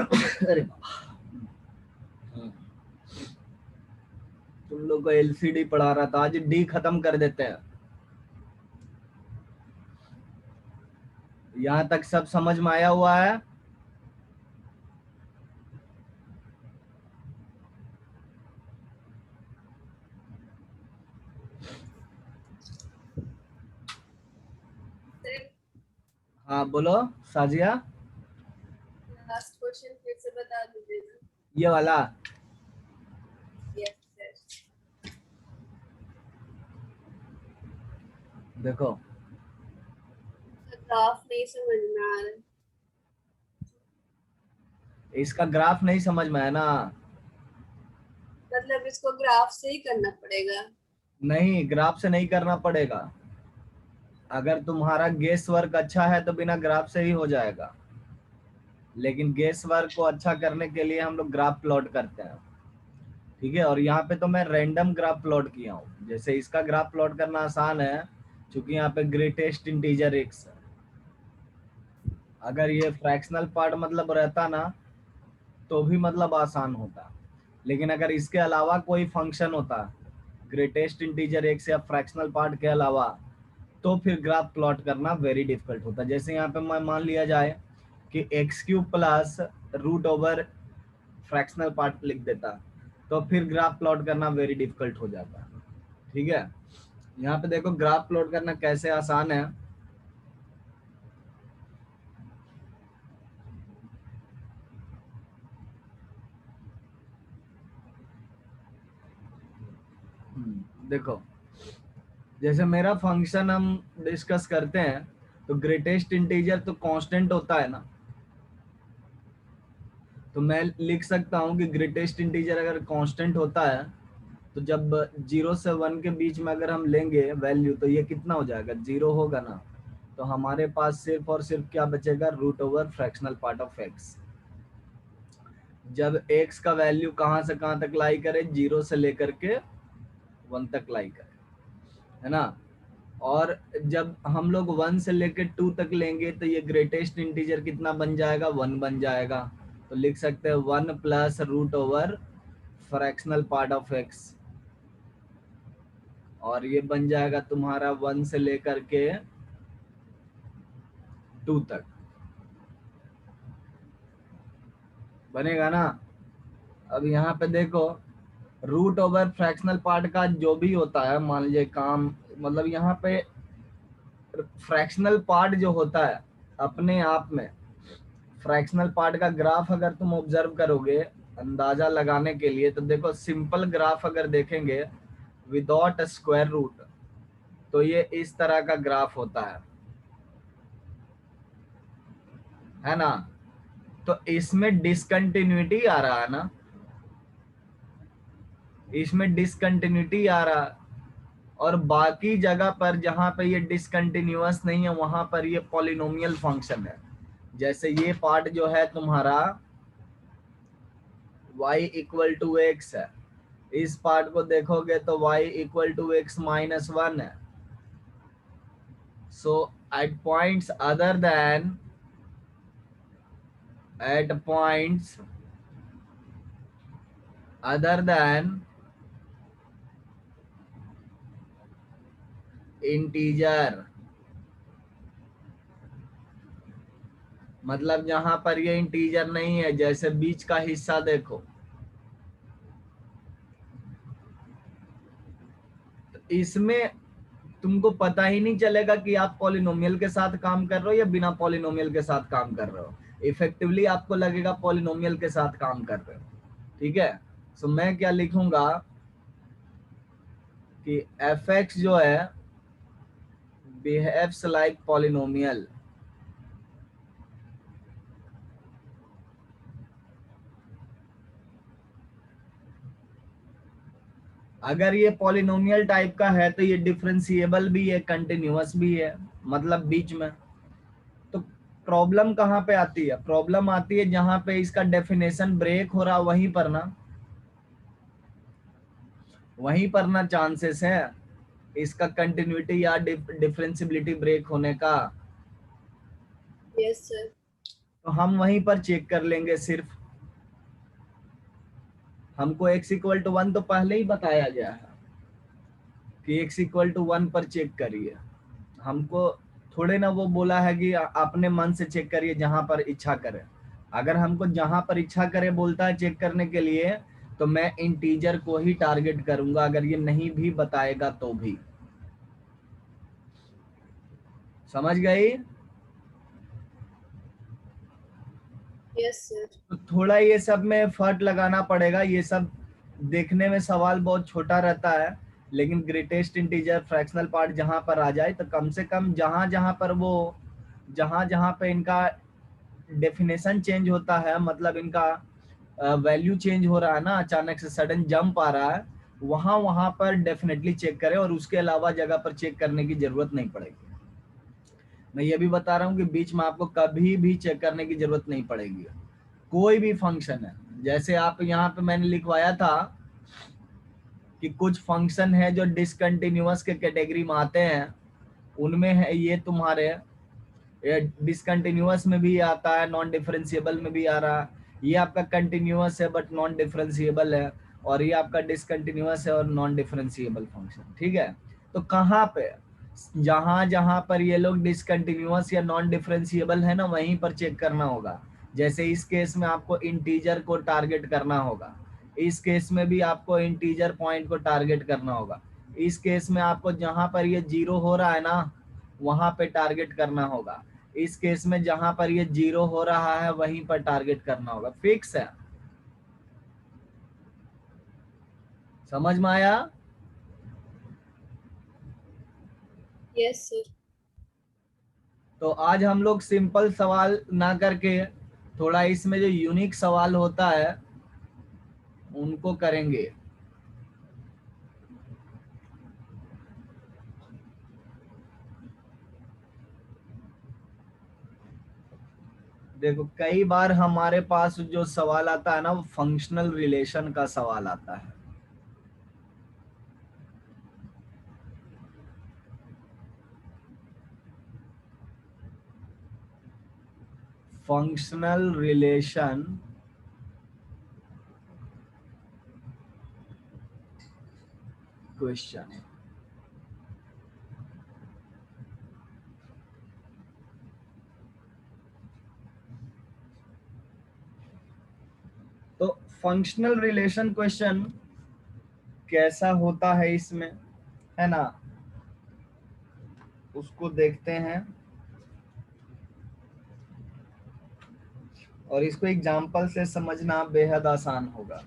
अरे तुम लोग को एलसीडी पढ़ा रहा था, आज डी खत्म कर देते हैं। यहाँ तक सब समझ में आया हुआ है? हाँ बोलो साजिया। लास्ट क्वेश्चन फिर से बता दीजिए ना। ये वाला यस देखो, ग्राफ नहीं समझ में आ रहा है। इसका ग्राफ नहीं समझ में आया ना? मतलब इसको ग्राफ से ही करना पड़ेगा? नहीं, ग्राफ से नहीं करना पड़ेगा। अगर तुम्हारा गेस वर्क अच्छा है तो बिना ग्राफ से ही हो जाएगा, लेकिन गेस वर्क को अच्छा करने के लिए हम लोग ग्राफ प्लॉट करते हैं। ठीक है, और यहाँ पे तो मैं रैंडम ग्राफ प्लॉट किया हूँ। जैसे इसका ग्राफ प्लॉट करना आसान है, क्योंकि यहाँ पे ग्रेटेस्ट इंटीजर एक्स है। अगर ये फ्रैक्शनल पार्ट मतलब रहता ना, तो भी मतलब आसान होता। लेकिन अगर इसके अलावा कोई फंक्शन होता, ग्रेटेस्ट इंटीजर एक्स या फ्रैक्शनल पार्ट के अलावा, तो फिर ग्राफ प्लॉट करना वेरी डिफिकल्ट होता। जैसे यहाँ पे मैं मान लिया जाए कि x cube plus root over fractional part लिख देता, तो फिर ग्राफ प्लॉट करना वेरी डिफिकल्ट हो जाता। ठीक है, यहाँ पे देखो ग्राफ प्लॉट करना कैसे आसान है। देखो, जैसे मेरा फंक्शन हम डिस्कस करते हैं, तो ग्रेटेस्ट इंटीजर तो कांस्टेंट होता है ना, तो मैं लिख सकता हूँ कि ग्रेटेस्ट इंटीजर अगर कांस्टेंट होता है, तो जब 0 से 1 के बीच में अगर हम लेंगे वैल्यू, तो ये कितना हो जाएगा? 0 होगा ना। तो हमारे पास सिर्फ और सिर्फ क्या बचेगा? Root over fractional part of x. जब एक्स का वैल्यू कहाँ से कहाँ तक लाई करे? 0 से लेकर के 1 तक लाई करे, है ना। और जब हम लोग 1 से लेकर 2 तक लेंगे, तो ये ग्रेटेस्ट इंटीजर कितना बन जाएगा? 1 बन जाएगा। तो लिख सकते हैं 1 plus root over fractional part of x, और ये बन जाएगा तुम्हारा 1 से लेकर के 2 तक, बनेगा ना। अब यहाँ पे देखो, रूट ओवर फ्रैक्शनल पार्ट का जो भी होता है, मान लीजिए काम, मतलब यहाँ पे फ्रैक्शनल पार्ट जो होता है अपने आप में, फ्रैक्शनल पार्ट का ग्राफ अगर तुम ऑब्जर्व करोगे अंदाजा लगाने के लिए, तो देखो सिंपल ग्राफ अगर देखेंगे विदाउट स्क्वायर रूट, तो ये इस तरह का ग्राफ होता है ना। तो इसमें डिसकंटिन्यूटी आ रहा है ना, इसमें डिसकंटिन्यूटी आ रहा है। और बाकी जगह पर जहां पे ये डिसकंटिन्यूअस नहीं है, वहां पर ये पॉलिनोमियल फंक्शन है। जैसे ये पार्ट जो है तुम्हारा y इक्वल टू एक्स है, इस पार्ट को देखोगे तो y equal to x minus 1 है। So eight points other than, at points other than integer, मतलब जहां पर ये इंटीजर नहीं है, जैसे बीच का हिस्सा देखो, तो इसमें तुमको पता ही नहीं चलेगा कि आप पॉलिनोमियल के साथ काम कर रहे हो या बिना पॉलिनोमियल के साथ काम कर रहे हो। इफेक्टिवली आपको लगेगा पॉलिनोमियल के साथ काम कर रहे हो। ठीक है, सो मैं क्या लिखूंगा कि एफ एक्स जो है बिहेव्स लाइक पॉलिनोमियल। अगर ये पॉलिनोमियल टाइप का है, तो ये डिफरेंशिएबल भी है, कंटिन्यूअस भी है, मतलब बीच में। तो प्रॉब्लम कहाँ पे आती है? प्रॉब्लम आती है जहां पे इसका डेफिनेशन ब्रेक हो रहा, वहीं पर ना, वहीं पर ना चांसेस है इसका कंटिन्यूटी या डिफरेंशियबिलिटी ब्रेक होने का। Yes sir. तो हम वहीं पर चेक कर लेंगे। सिर्फ हमको x इक्वल टू 1 तो पहले ही बताया गया है कि x इक्वल टू 1 पर चेक करिए। हमको थोड़े ना वो बोला है कि अपने मन से चेक करिए जहां पर इच्छा करे। अगर हमको जहां पर इच्छा करे बोलता है चेक करने के लिए, तो मैं इंटीजर को ही टारगेट करूंगा, अगर ये नहीं भी बताएगा तो भी। समझ गई? Yes, sir. तो थोड़ा ये सब में फर्क लगाना पड़ेगा। ये सब देखने में सवाल बहुत छोटा रहता है, लेकिन ग्रेटेस्ट इंटीजर फ्रैक्शनल पार्ट जहां पर आ जाए तो कम से कम जहां जहां पर वो जहां पे इनका डेफिनेशन चेंज होता है, मतलब इनका वैल्यू चेंज हो रहा है ना, अचानक से सडन जंप आ रहा है, वहां वहां पर डेफिनेटली चेक करें, और उसके अलावा जगह पर चेक करने की जरूरत नहीं पड़ेगी। मैं ये भी बता रहा हूँ कि बीच में आपको कभी भी चेक करने की जरूरत नहीं पड़ेगी। कोई भी फंक्शन है, जैसे आप यहाँ पे मैंने लिखवाया था कि कुछ फंक्शन है जो डिसकंटिन्यूअस के कैटेगरी में आते हैं, उनमें है ये तुम्हारे डिसकंटिन्यूअस में भी आता है, नॉन डिफरेंशिएबल में भी आ रहा है। ये आपका कंटिन्यूअस है बट नॉन डिफरेंशिएबल है, और ये आपका डिसकंटिन्यूअस है और नॉन डिफरेंशिएबल फंक्शन। ठीक है? तो कहाँ पे जहां जहां पर ये लोग डिसकंटिन्यूअस या नॉन डिफरेंशिएबल है ना, वहीं पर चेक करना होगा। जैसे इस केस में आपको इंटीजर को टारगेट करना होगा, इस केस में भी आपको इंटीजर पॉइंट को टारगेट करना होगा, इस केस में आपको जहां पर ये 0 हो रहा है ना वहां पे टारगेट करना होगा, इस केस में जहां पर ये 0 हो रहा है वहीं पर टारगेट करना होगा। फिक्स है? समझ में आया? Yes, sir. तो आज हम लोग सिंपल सवाल ना करके थोड़ा इसमें जो यूनिक सवाल होता है उनको करेंगे। देखो कई बार हमारे पास जो सवाल आता है ना वो फंक्शनल रिलेशन का सवाल आता है। Functional relation question. तो फंक्शनल रिलेशन क्वेश्चन कैसा होता है इसमें, है ना, उसको देखते हैं, और इसको एग्जांपल से समझना बेहद आसान होगा।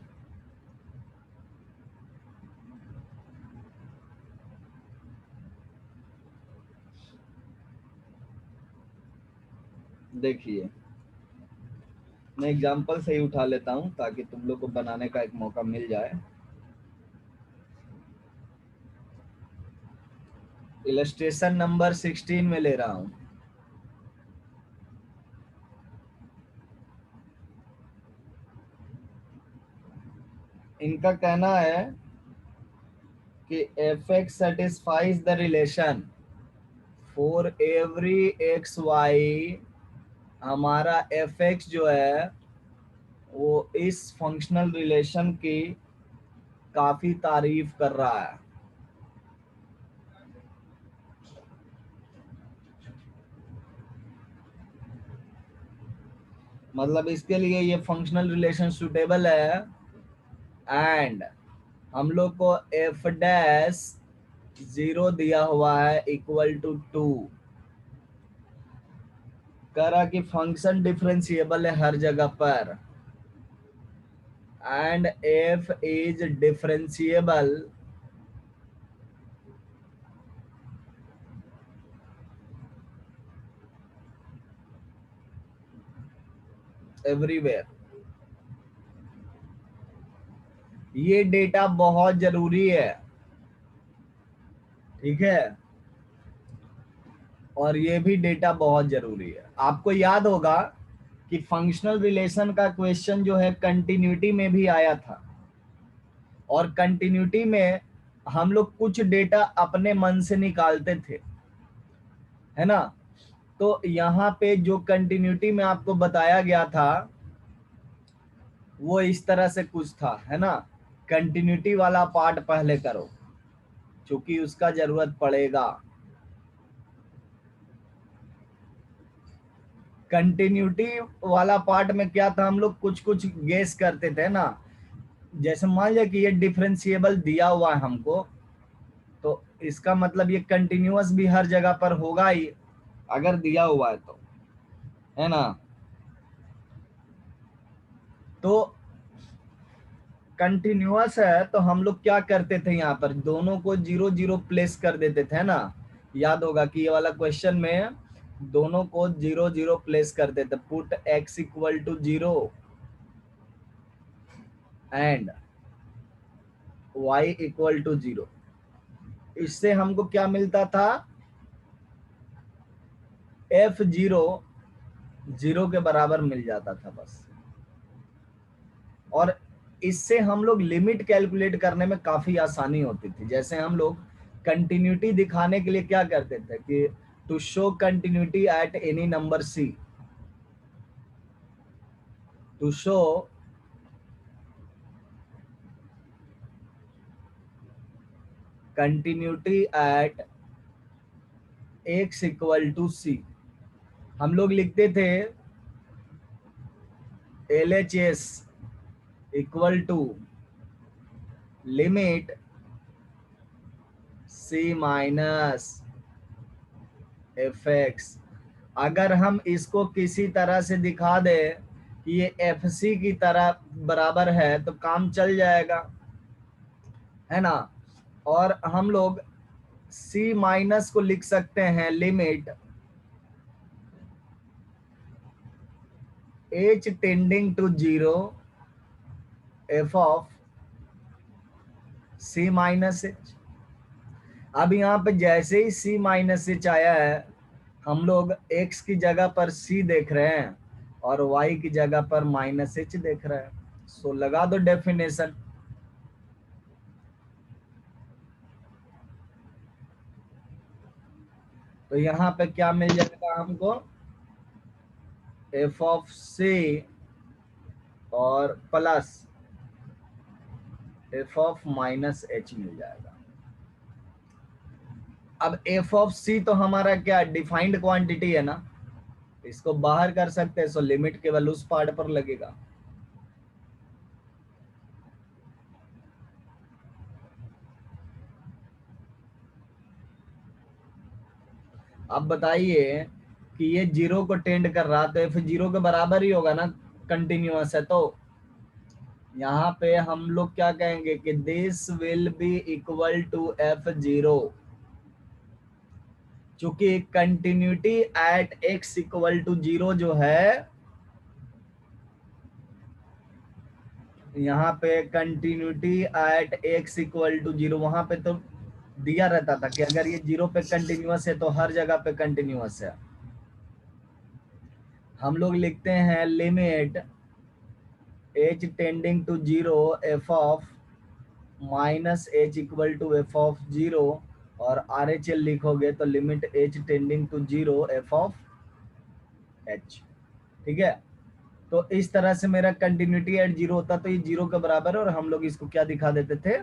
देखिए मैं एग्जांपल से ही उठा लेता हूं ताकि तुम लोग को बनाने का एक मौका मिल जाए। इलस्ट्रेशन नंबर 16 में ले रहा हूं। इनका कहना है कि f(x) satisfies the relation for every xy। हमारा f(x) जो है वो इस फंक्शनल रिलेशन की काफी तारीफ कर रहा है। मतलब इसके लिए ये फंक्शनल रिलेशन सुटेबल है, एंड हम लोग को f' 0 दिया हुआ है इक्वल टू 2। कह रहा कि फंक्शन डिफरेंशिएबल है हर जगह पर, and f is differentiable everywhere. ये डेटा बहुत जरूरी है, ठीक है, और ये भी डेटा बहुत जरूरी है। आपको याद होगा कि फंक्शनल रिलेशन का क्वेश्चन जो है कंटिन्यूटी में भी आया था, और कंटिन्यूटी में हम लोग कुछ डेटा अपने मन से निकालते थे, है ना। तो यहाँ पे जो कंटिन्यूटी में आपको बताया गया था वो इस तरह से कुछ था, है ना। कंटिन्यूटी वाला पार्ट पहले करो क्योंकि उसका जरूरत पड़ेगा। कंटिन्यूटी वाला पार्ट में क्या था, हम लोग कुछ कुछ गेस करते थे ना। जैसे मान लिया कि ये डिफरेंशिएबल दिया हुआ है हमको, तो इसका मतलब ये कंटिन्यूअस भी हर जगह पर होगा ही अगर दिया हुआ है तो, है ना। तो कंटिन्यूअस है तो हम लोग क्या करते थे, यहाँ पर दोनों को 0 0 प्लेस कर देते थे ना। याद होगा कि ये वाला क्वेश्चन में दोनों को 0 0 प्लेस कर देते, put x equal to 0 and y equal to 0। इससे हमको क्या मिलता था, f0 0 के बराबर मिल जाता था बस। और इससे हम लोग लिमिट कैलकुलेट करने में काफी आसानी होती थी। जैसे हम लोग कंटिन्यूटी दिखाने के लिए क्या करते थे कि to show continuity at any number c, to show continuity at x equal to c, हम लोग लिखते थे LHS equal to limit c minus fx। अगर हम इसको किसी तरह से दिखा दे कि ये fc की तरह बराबर है तो काम चल जाएगा, है ना। और हम लोग c माइनस को लिख सकते हैं limit h tending to 0 f of c minus h। अब यहाँ पे जैसे ही c माइनस h आया है, हम लोग x की जगह पर c देख रहे हैं और y की जगह पर माइनस h देख रहे हैं। सो लगा दो डेफिनेशन। तो यहाँ पे क्या मिल जाएगा हमको, f ऑफ c और plus f of minus h मिल जाएगा। अब f ऑफ c तो हमारा क्या डिफाइंड क्वांटिटी है ना, इसको बाहर कर सकते हैं, सो लिमिट केवल उस पार्ट पर लगेगा। अब बताइए कि ये 0 को टेंड कर रहा तो f 0 के बराबर ही होगा ना, कंटिन्यूअस है। तो यहाँ पे हम लोग क्या कहेंगे कि this will be equal to f0, चूंकि continuity at x equal to 0 जो है, यहाँ पे continuity at x equal to 0 वहां पे तो दिया रहता था कि अगर ये 0 पे कंटिन्यूअस है तो हर जगह पे कंटिन्यूअस है। हम लोग लिखते हैं limit h tending to 0 f of minus h equal to f of 0, और RHL लिखोगे तो limit h tending to 0 f of h। ठीक है, तो इस तरह से मेरा कंटिन्यूटी एट 0 होता तो ये 0 के बराबर है, और हम लोग इसको क्या दिखा देते थे,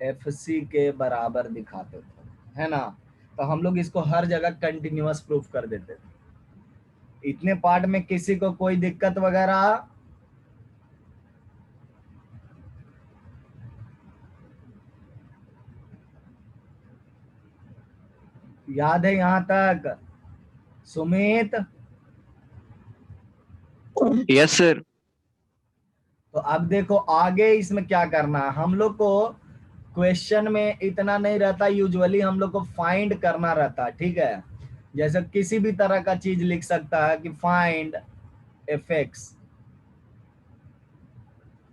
FC के बराबर दिखाते थे, है ना। तो हम लोग इसको हर जगह कंटिन्यूअस प्रूफ कर देते थे। इतने पार्ट में किसी को कोई दिक्कत वगैरह? याद है यहाँ तक सुमित? Yes sir. तो अब देखो आगे इसमें क्या करना है, हम लोग को क्वेश्चन में इतना नहीं रहता, यूजुअली हम लोग को फाइंड करना रहता, ठीक है। जैसे किसी भी तरह का चीज लिख सकता है कि फाइंड fx,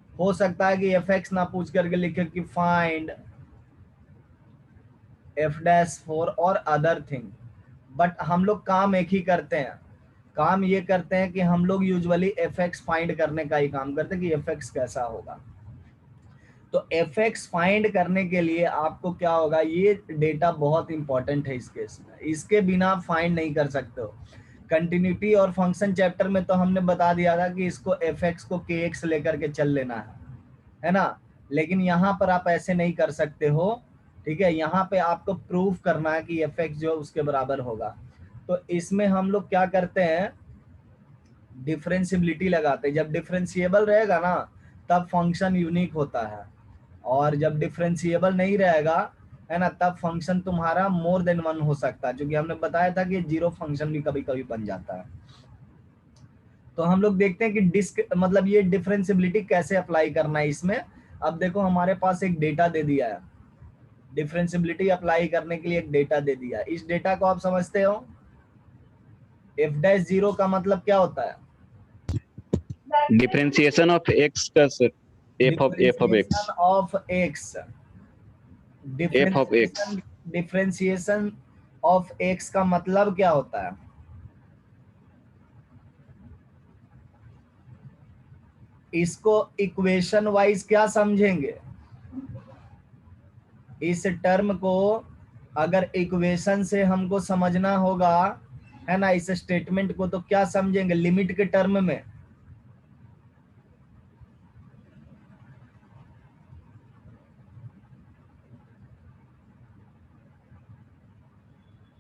हो सकता है कि fx ना पूछ करके लिखे कि फाइंड f' और अदर थिंग। बट हम लोग काम एक ही करते हैं, काम ये करते हैं कि हम लोग यूजुअली fx फाइंड करने का ही काम करते हैं कि fx कैसा होगा। तो एफ एक्स फाइंड करने के लिए आपको क्या होगा, ये डेटा बहुत इंपॉर्टेंट है इस केस में, इसके बिना आप फाइंड नहीं कर सकते हो। कंटिन्यूटी और फंक्शन चैप्टर में तो हमने बता दिया था कि इसको एफ एक्स को के एक्स लेकर के चल लेना है ना, लेकिन यहाँ पर आप ऐसे नहीं कर सकते हो, ठीक है। यहाँ पे आपको प्रूफ करना है कि एफ एक्स जो उसके बराबर होगा। तो इसमें हम लोग क्या करते हैं, डिफरेंशियबिलिटी लगाते हैं। जब डिफरेंशिएबल रहेगा ना तब फंक्शन यूनिक होता है, और जब डिफरेंशिएबल नहीं रहेगा है ना तब फंक्शन तुम्हारा मोर देन वन हो सकता है, क्योंकि हमने बताया था कि जीरो फंक्शन भी कभी कभी बन जाता है। तो हम लोग देखते हैं कि डिस्क मतलब ये डिफरेंशियबिलिटी कैसे अप्लाई करना है इसमें। अब देखो हमारे पास एक डेटा दे दिया है, डिफरेंशियबिलिटी अप्लाई करने के लिए एक डेटा दे दिया है। इस डेटा को आप समझते हो, एफ डैश जीरो का मतलब क्या होता है? डिफरेंशिएशन ऑफ एक्स का sir, F of x, differentiation of x, f of x. Differentiation of x का मतलब क्या होता है? इसको इक्वेशन वाइज क्या समझेंगे, इस टर्म को अगर इक्वेशन से हमको समझना होगा है ना इस स्टेटमेंट को, तो क्या समझेंगे, लिमिट के टर्म में।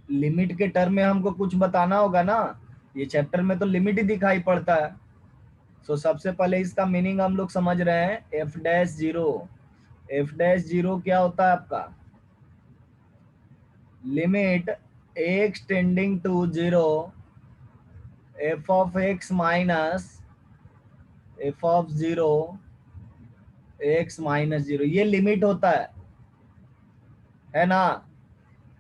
लिमिट के टर्म में हमको कुछ बताना होगा ना, ये चैप्टर में तो लिमिट ही दिखाई पड़ता है। सो सबसे पहले इसका मीनिंग हम लोग समझ रहे हैं, f dash zero. F dash zero क्या होता है आपका, limit x tending to zero f of x minus f of zero x minus zero, ये लिमिट होता है ना।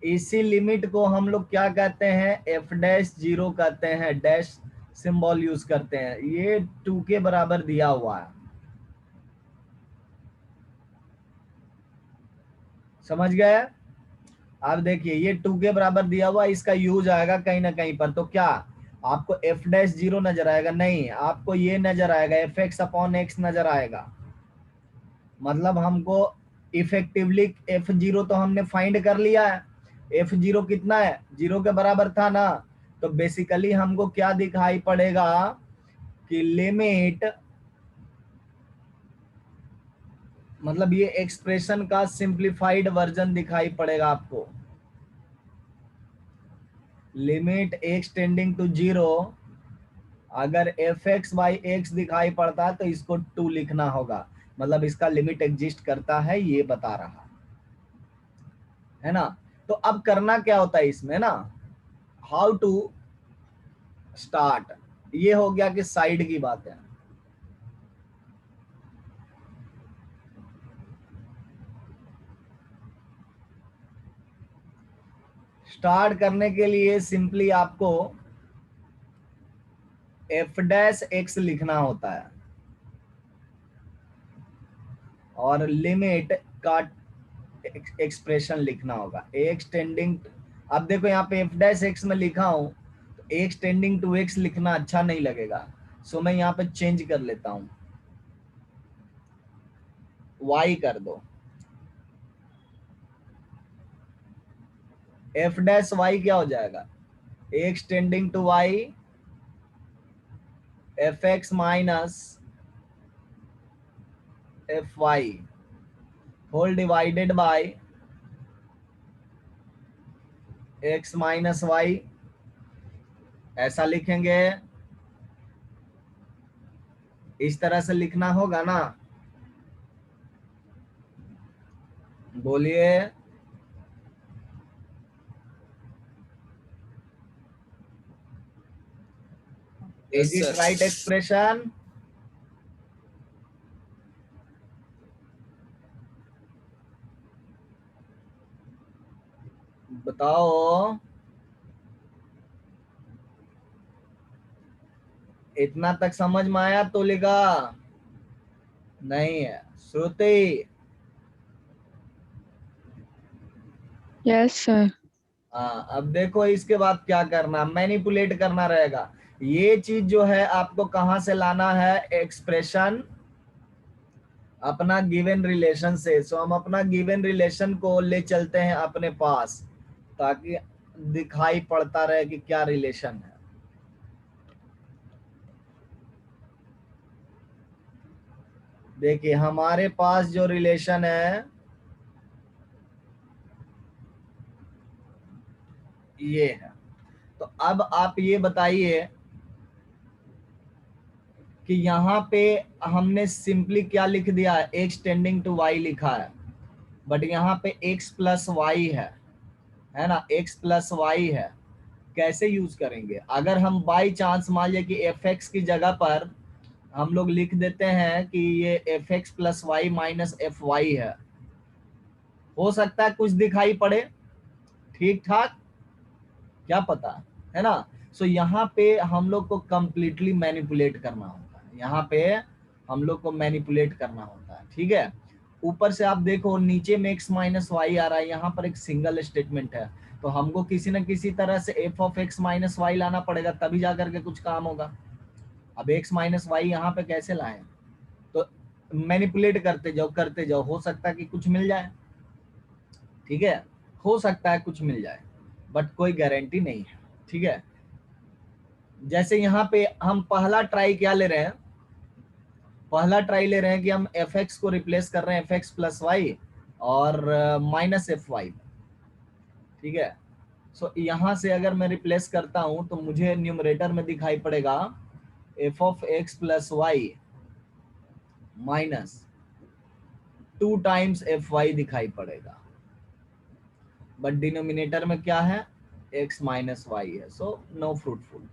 इसी लिमिट को हम लोग क्या कहते हैं, एफ डैश जीरो कहते हैं, डैश सिंबल यूज करते हैं। ये 2 के बराबर दिया हुआ है, समझ गए। अब देखिए ये 2 के बराबर दिया हुआ, इसका यूज आएगा कहीं ना कहीं पर, तो क्या आपको एफ डैश जीरो नजर आएगा? नहीं, आपको ये नजर आएगा, एफ एक्स अपॉन एक्स नजर आएगा। मतलब हमको इफेक्टिवली एफ जीरो तो हमने फाइंड कर लिया है, एफ जीरो कितना है, जीरो के बराबर था ना। तो बेसिकली हमको क्या दिखाई पड़ेगा कि लिमिट, मतलब ये एक्सप्रेशन का सिंप्लीफाइड वर्जन दिखाई पड़ेगा आपको। Limit x tending to zero, अगर एफ एक्स बाई एक्स दिखाई पड़ता है तो इसको 2 लिखना होगा, मतलब इसका लिमिट एग्जिस्ट करता है, ये बता रहा है ना। तो अब करना क्या होता है इसमें ना, हाउ टू स्टार्ट, ये हो गया कि साइड की बात है। स्टार्ट करने के लिए सिंपली आपको एफ डैश एक्स लिखना होता है और लिमिट का एक्सप्रेशन लिखना होगा, एक्स टेंडिंग। अब देखो यहाँ पे एफ डैश एक्स में लिखा हूं, तो एक्स टेंडिंग टू एक्स लिखना अच्छा नहीं लगेगा, सो मैं यहाँ पे चेंज कर लेता हूं, वाई कर दो। एफ डैश वाई क्या हो जाएगा, x tending to y f x minus f y whole divided by x minus y, ऐसा लिखेंगे, इस तरह से लिखना होगा ना। बोलिए, इज इट राइट एक्सप्रेशन? बताओ, इतना तक समझ में आया तो लिखा नहीं है? श्रुति, यस सर। हाँ अब देखो इसके बाद क्या करना, मैनिपुलेट करना रहेगा। ये चीज जो है आपको कहां से लाना है, एक्सप्रेशन, अपना गिवन रिलेशन से। सो हम अपना गिवन रिलेशन को ले चलते हैं अपने पास ताकि दिखाई पड़ता रहे कि क्या रिलेशन है। देखिए हमारे पास जो रिलेशन है ये है। तो अब आप ये बताइए कि यहाँ पे हमने सिंपली क्या लिख दिया है, x टेंडिंग टू y लिखा है, बट यहाँ पे x प्लस वाई है ना, x प्लस वाई है। कैसे यूज करेंगे? अगर हम बाई चांस मान लिया कि fx की जगह पर हम लोग लिख देते हैं कि ये fx plus y minus fy है, हो सकता है कुछ दिखाई पड़े, ठीक ठाक, क्या पता, है ना। सो यहाँ पे हम लोग को कंप्लीटली मैनिपुलेट करना होता है, यहाँ पे हम लोग को मैनिपुलेट करना होता है, ठीक है। ऊपर से आप देखो नीचे में x माइनस वाई आ रहा है, यहाँ पर एक सिंगल स्टेटमेंट है, तो हमको किसी न किसी तरह से f of x minus y लाना पड़ेगा, तभी जा करके कुछ काम होगा। अब x माइनस वाई यहाँ पे कैसे लाएं? तो मैनिपुलेट करते जाओ, हो सकता है कि कुछ मिल जाए, ठीक है, हो सकता है कुछ मिल जाए, बट कोई गारंटी नहीं है, ठीक है। जैसे यहाँ पे हम पहला ट्राई क्या ले रहे हैं, पहला ट्राई ले रहे हैं कि हम fx को रिप्लेस कर रहे हैं fx प्लस वाई और माइनस fy, ठीक है। सो यहाँ से अगर मैं रिप्लेस करता हूं तो मुझे न्यूमरेटर में दिखाई पड़ेगा f of x plus y minus 2 times fy दिखाई पड़ेगा, बट डिनोमिनेटर में क्या है, x माइनस वाई है, सो नो फ्रूटफुल।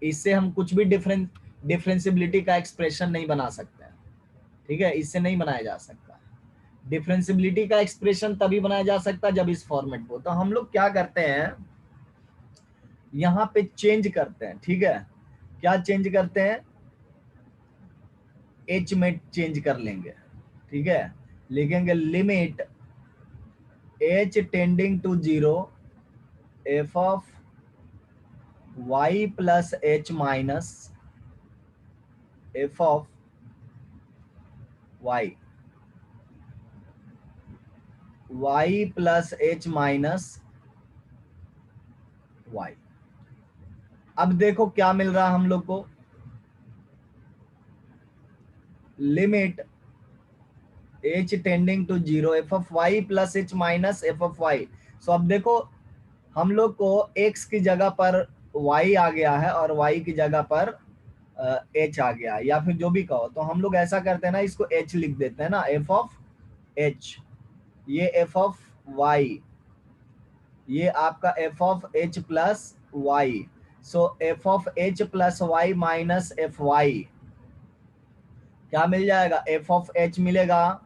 इससे हम कुछ भी डिफरेंशियबिलिटी का एक्सप्रेशन नहीं बना सकते हैं, ठीक है, इससे नहीं बनाया जा सकता। डिफरेंशियबिलिटी का एक्सप्रेशन तभी बनाया जा सकता है जब इस फॉर्मेट को। तो हम लोग क्या करते हैं, यहाँ पे चेंज करते हैं, ठीक है। क्या चेंज करते हैं, h में चेंज कर लेंगे, ठीक है। लिखेंगे limit h tending to 0 f of y plus h minus f of y, y plus h minus y। अब देखो क्या मिल रहा है हम लोग को, limit h tending to 0 f of y plus h minus f of y। So अब देखो हम लोग को x की जगह पर y आ गया है और y की जगह पर h आ गया, या फिर जो भी कहो। तो हम लोग ऐसा करते हैं ना, इसको h लिख देते हैं ना, f ऑफ h, ये f ऑफ y, ये आपका f of h plus y। So f of h plus y minus fy क्या मिल जाएगा, f ऑफ h मिलेगा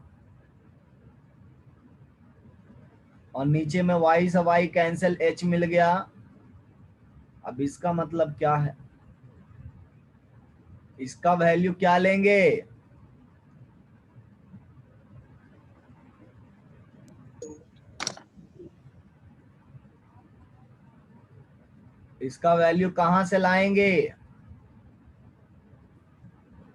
और नीचे में y से y कैंसिल, h मिल गया। अब इसका मतलब क्या है, इसका वैल्यू क्या लेंगे, इसका वैल्यू कहां से लाएंगे,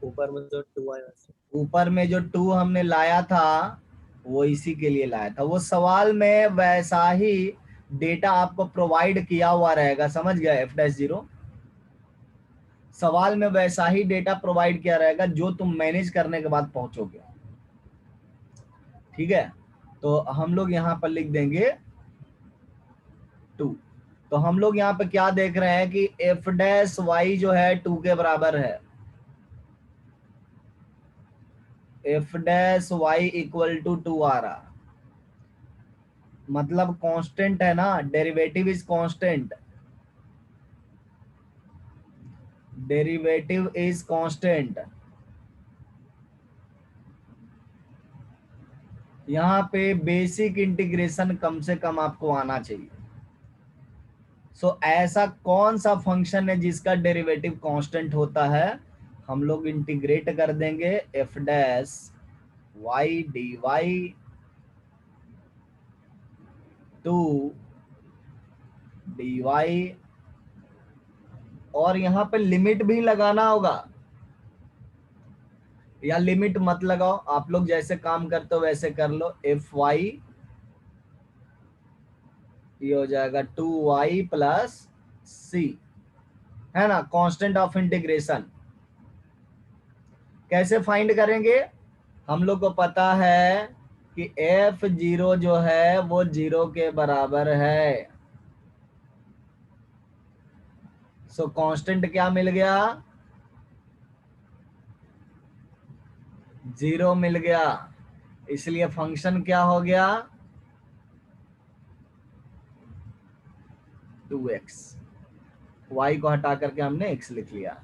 ऊपर में जो 2 आया, ऊपर में जो 2 हमने लाया था वो इसी के लिए लाया था। वो सवाल में वैसा ही डेटा आपको प्रोवाइड किया हुआ रहेगा, समझ गया, f'0 सवाल में वैसा ही डेटा प्रोवाइड किया रहेगा जो तुम मैनेज करने के बाद पहुंचोगे, ठीक है। तो हम लोग यहाँ पर लिख देंगे 2। तो हम लोग यहाँ पे क्या देख रहे हैं कि f' जो है 2 के बराबर है, f' इक्वल टू 2 आ रहा, मतलब कांस्टेंट है ना, derivative is constant, derivative is constant. यहाँ पे बेसिक इंटीग्रेशन कम से कम आपको आना चाहिए। सो ऐसा कौन सा फंक्शन है जिसका डेरिवेटिव कांस्टेंट होता है, हम लोग इंटीग्रेट कर देंगे f' y dy to dy, और यहाँ पे लिमिट भी लगाना होगा, या लिमिट मत लगाओ, आप लोग जैसे काम करते हो वैसे कर लो। एफ वाई ये हो जाएगा 2y प्लस सी, है ना, कांस्टेंट ऑफ इंटीग्रेशन। कैसे फाइंड करेंगे? हम लोग को पता है कि f0 जो है वो 0 के बराबर है। सो कांस्टेंट क्या मिल गया? 0 मिल गया। इसलिए फंक्शन क्या हो गया? 2x। y को हटा करके हमने x लिख लिया।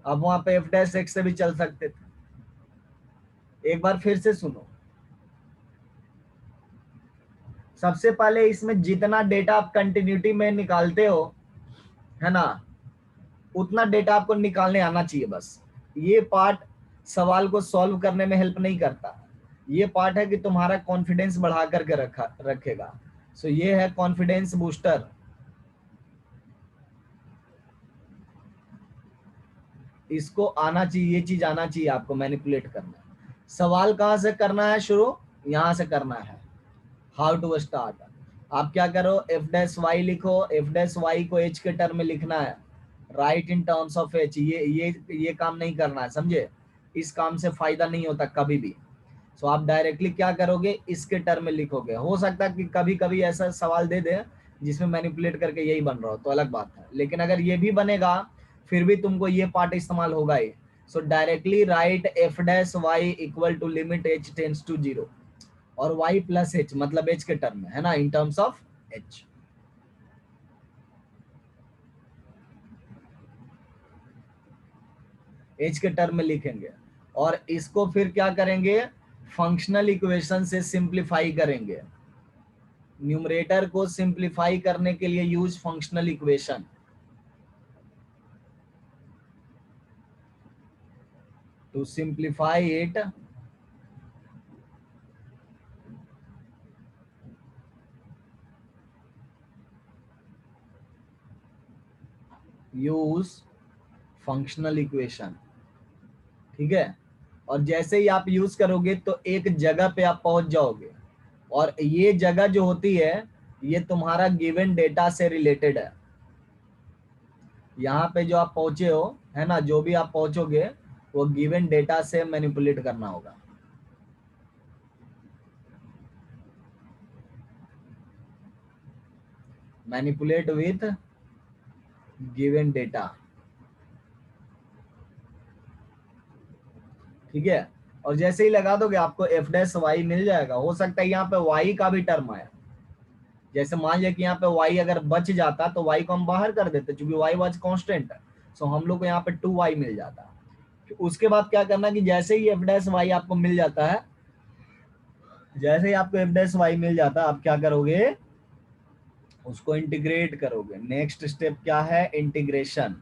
अब वहां पे f डैश x से भी चल सकते थे। एक बार फिर से सुनो। सबसे पहले इसमें जितना डेटा आप कंटिन्यूटी में निकालते हो, है ना, उतना डेटा आपको निकालने आना चाहिए बस। ये पार्ट सवाल को सॉल्व करने में हेल्प नहीं करता। ये पार्ट है कि तुम्हारा कॉन्फिडेंस बढ़ा करके रखेगा। सो ये है कॉन्फिडेंस बूस्टर। इसको आना चाहिए, ये चीज आना चाहिए आपको मैनिपुलेट करना। सवाल कहाँ से करना है शुरू? यहां से करना है। How to start. आप क्या करो, एफ डैश वाई लिखो। एफ डैश वाई को एच के टर्म में लिखना है, write in terms of h. ये काम नहीं करना है, समझे? इस काम से फायदा नहीं होता कभी भी। सो आप डायरेक्टली क्या करोगे, इसके टर्म में लिखोगे। हो सकता है कि कभी कभी ऐसा सवाल दे दे जिसमें मैनिपुलेट करके यही बन रहा हो, तो अलग बात है। लेकिन अगर ये भी बनेगा फिर भी तुमको ये पार्ट इस्तेमाल होगा ही। So directly right f dash y equal to limit h tends to 0 और y प्लस एच, मतलब h के टर्म में, है ना, in terms of h। h के टर्म में लिखेंगे और इसको फिर क्या करेंगे, फंक्शनल इक्वेशन से सिंप्लीफाई करेंगे। न्यूमरेटर को सिंप्लीफाई करने के लिए use functional equation. To simplify it, use functional equation. ठीक है, और जैसे ही आप यूज करोगे तो एक जगह पे आप पहुंच जाओगे, और ये जगह जो होती है ये तुम्हारा गिवन डेटा से रिलेटेड है। यहाँ पे जो आप पहुंचे हो, है ना, जो भी आप पहुंचोगे वो गिवन डेटा से मैनिपुलेट करना होगा। Manipulate with given data. ठीक है, और जैसे ही लगा दोगे आपको एफ डैश वाई मिल जाएगा। हो सकता है यहाँ पे वाई का भी टर्म आया, जैसे मान लिया कि यहाँ पे y अगर बच जाता तो y को हम बाहर कर देते, क्योंकि y वाज कांस्टेंट है। सो हम लोग को यहाँ पे 2y मिल जाता। उसके बाद क्या करना कि जैसे ही एफ डैश वाई आपको मिल जाता है, जैसे ही आपको एफ डैश वाई मिल जाता है, आप क्या करोगे, उसको इंटीग्रेट करोगे। नेक्स्ट स्टेप क्या है, इंटीग्रेशन।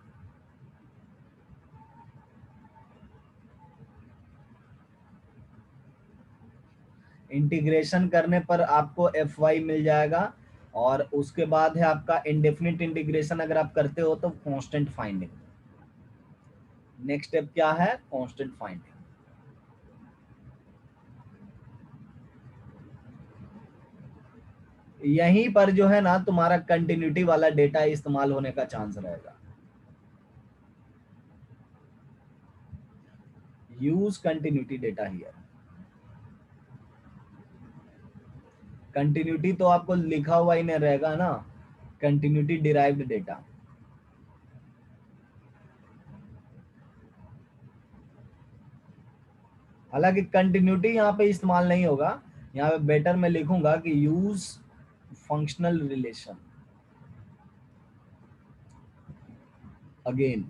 इंटीग्रेशन करने पर आपको एफ वाई मिल जाएगा, और उसके बाद है आपका इंडेफिनिट इंटीग्रेशन। अगर आप करते हो तो कांस्टेंट फाइंडिंग। नेक्स्ट स्टेप क्या है, कांस्टेंट फाइंडिंग। यहीं पर जो है ना तुम्हारा कंटिन्यूटी वाला डेटा इस्तेमाल होने का चांस रहेगा। Use continuity data here. Continuity तो आपको लिखा हुआ ही नहीं रहेगा ना, कंटिन्यूटी डिराइव्ड डेटा। हालांकि कंटिन्यूटी यहाँ पे इस्तेमाल नहीं होगा, यहाँ पे बेटर मैं लिखूंगा कि use functional relation. Again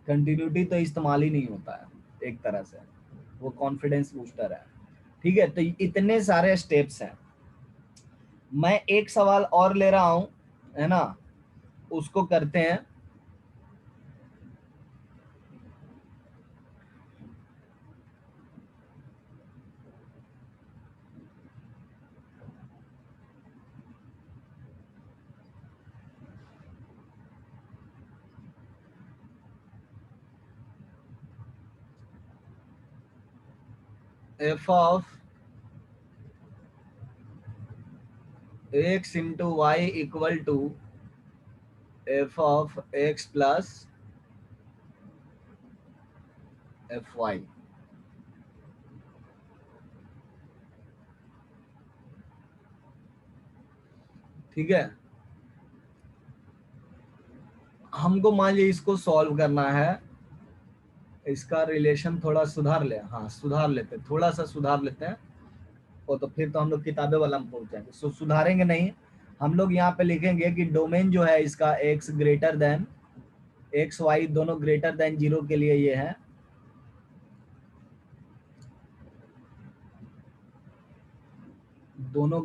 continuity तो इस्तेमाल ही नहीं होता है एक तरह से, वो कॉन्फिडेंस बूस्टर है। ठीक है, तो इतने सारे स्टेप्स हैं। मैं एक सवाल और ले रहा हूं, है ना, उसको करते हैं। F of x into y equal to f of x plus f y. ठीक है, हमको मान लीजिए इसको सॉल्व करना है, इसका रिलेशन थोड़ा सुधार ले, हाँ सुधार लेते, थोड़ा सा सुधार लेते हैं, वो तो फिर तो हम लोग किताबें वाला में पहुंच जाएंगे। सो सुधारेंगे नहीं, हम लोग यहाँ पे लिखेंगे कि डोमेन जो है इसका x greater than x y दोनों ग्रेटर देन 0 के लिए ये है, दोनों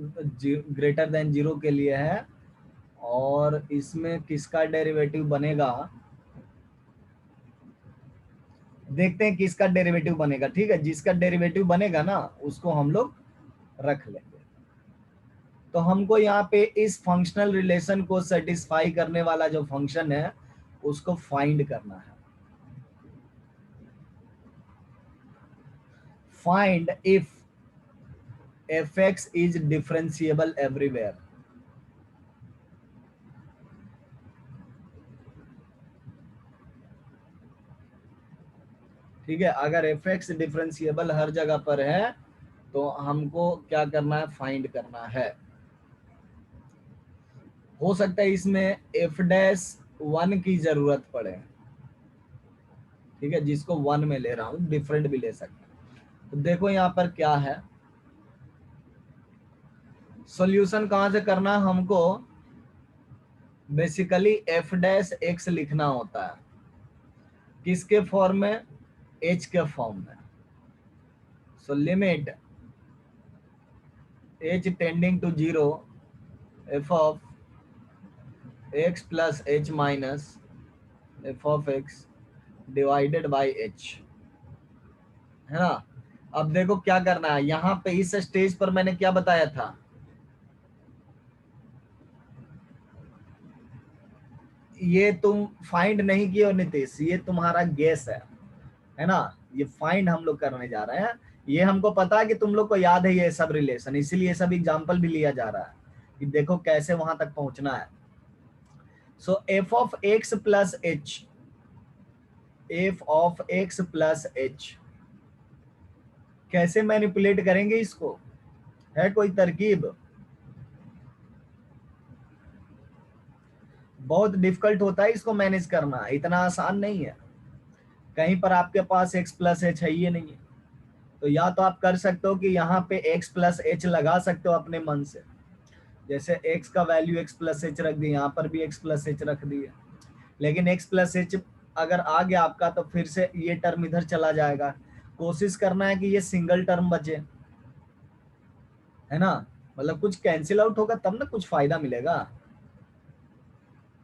ग्रेटर देन 0 के लिए है, और इसमें किसका डेरिवेटिव बनेगा, देखते हैं किसका डेरिवेटिव बनेगा। ठीक है, जिसका डेरिवेटिव बनेगा ना उसको हम लोग रख लेंगे। तो हमको यहाँ पे इस फंक्शनल रिलेशन को सेटिस्फाई करने वाला जो फंक्शन है उसको फाइंड करना है। Find if fx is differentiable everywhere. ठीक है, अगर fx डिफरेंशिएबल हर जगह पर है तो हमको क्या करना है, फाइंड करना है। हो सकता है इसमें f'(1) की जरूरत पड़े। ठीक है, जिसको 1 में ले रहा हूं, डिफरेंट भी ले सकते हैं। तो देखो यहाँ पर क्या है, सॉल्यूशन कहां से करना है हमको, बेसिकली f' लिखना होता है, किसके फॉर्म में, h के फॉर्म में। So limit h tending to 0 f of x plus h minus f of x divided by h, है ना। अब देखो क्या करना है, यहाँ पे इस स्टेज पर मैंने क्या बताया था, ये तुम फाइंड नहीं किए हो नीतीश, ये तुम्हारा गेस है ना। ये फाइंड हम लोग करने जा रहे हैं, ये हमको पता है कि तुम लोग को याद है ये सब रिलेशन, इसीलिए सब एग्जांपल भी लिया जा रहा है कि देखो कैसे वहां तक पहुंचना है। So f of x plus h, f of x plus h कैसे मैनिपुलेट करेंगे इसको, है कोई तरकीब, बहुत डिफिकल्ट होता है इसको मैनेज करना, इतना आसान नहीं है। कहीं पर आपके पास x प्लस एच है ही नहीं है, तो या तो आप कर सकते हो कि यहाँ पे x प्लस एच लगा सकते हो अपने मन से, जैसे x का वैल्यू x प्लस एच रख दिया, यहाँ पर भी x प्लस एच रख दिया, लेकिन x प्लस एच अगर आ गया आपका तो फिर से ये टर्म इधर चला जाएगा। कोशिश करना है कि ये सिंगल टर्म बचे, है ना, मतलब कुछ कैंसिल आउट होगा तब ना कुछ फायदा मिलेगा।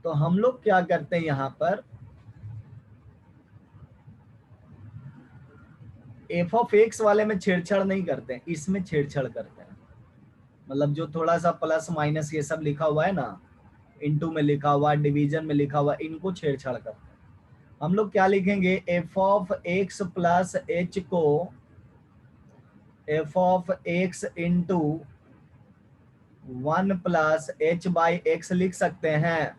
तो हम लोग क्या करते हैं, यहाँ पर एफ ऑफ एक्स वाले में छेड़छाड़ नहीं करते हैं, इसमें छेड़छाड़ करते हैं। मतलब जो थोड़ा सा प्लस माइनस ये सब लिखा हुआ है ना, इनटू में लिखा हुआ, डिवीजन में लिखा हुआ, इनको छेड़छाड़ करते हैं। हम लोग क्या लिखेंगे, f of x plus h को f of x into 1 plus h by x लिख सकते हैं।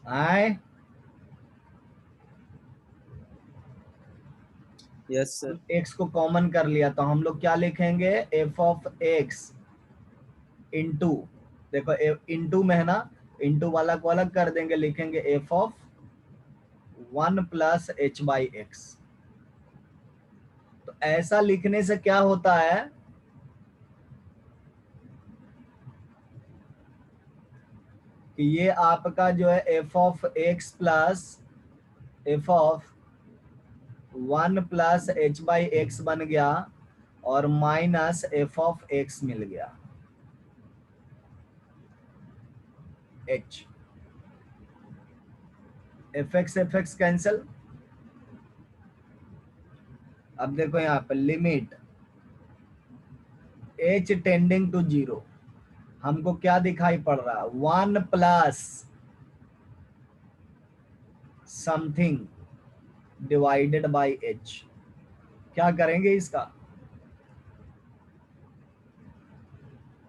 आए, Yes, sir. एक्स को कॉमन कर लिया तो हम लोग क्या लिखेंगे, एफ ऑफ एक्स इंटू, देखो इंटू में है ना, इंटू वाला को अलग कर देंगे, लिखेंगे f of 1 plus h by x. तो ऐसा लिखने से क्या होता है कि ये आपका जो है F of x plus f of 1 plus h by x बन गया और माइनस एफ ऑफ एक्स मिल गया, एच एफ एक्स कैंसिल। अब देखो यहाँ पर लिमिट एच टेंडिंग टू 0, हमको क्या दिखाई पड़ रहा है, 1 plus something divided by h। क्या करेंगे इसका?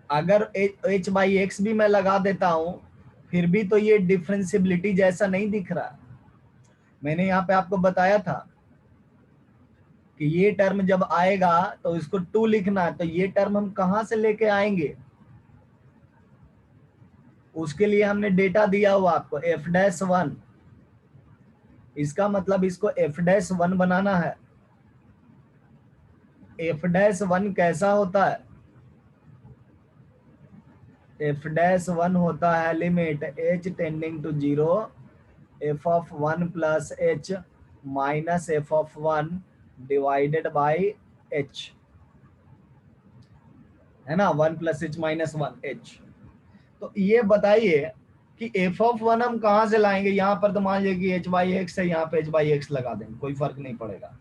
अगर h बाई एक्स भी मैं लगा देता हूं फिर भी तो ये डिफरेंशियबिलिटी जैसा नहीं दिख रहा। मैंने यहाँ पे आपको बताया था कि ये टर्म जब आएगा तो इसको 2 लिखना है, तो ये टर्म हम कहां से लेके आएंगे? उसके लिए हमने डेटा दिया हुआ आपको f'1। इसका मतलब इसको f'1 बनाना है। f'1 कैसा होता है? f'1 होता है limit h tending to 0 f(1 plus h minus f(1) divided by h, है ना, 1 प्लस h माइनस 1h। तो ये बताइए कि f(1) हम कहां से लाएंगे? यहाँ पर तो मान लीजिए कि h बाई एक्स है, यहाँ पे h बाई एक्स लगा देंगे, कोई फर्क नहीं पड़ेगा,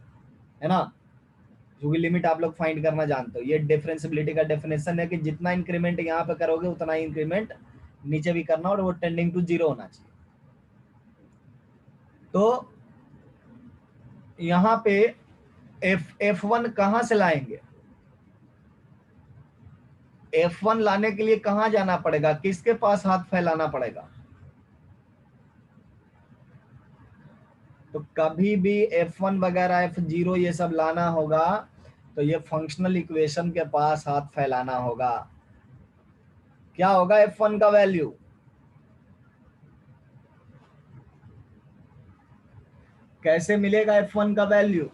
है ना, क्योंकि लिमिट आप लोग फाइंड करना जानते हो। ये डिफरेंशियबिलिटी का डेफिनेशन है कि जितना इंक्रीमेंट यहाँ पे करोगे उतना ही इंक्रीमेंट नीचे भी करना और वो टेंडिंग टू 0 होना चाहिए। तो यहाँ पे f1 कहां से लाएंगे? f1 लाने के लिए कहां जाना पड़ेगा? किसके पास हाथ फैलाना पड़ेगा? तो कभी भी f1 वगैरह f0 ये सब लाना होगा तो ये फंक्शनल इक्वेशन के पास हाथ फैलाना होगा। क्या होगा f1 का वैल्यू? कैसे मिलेगा f1 का वैल्यू?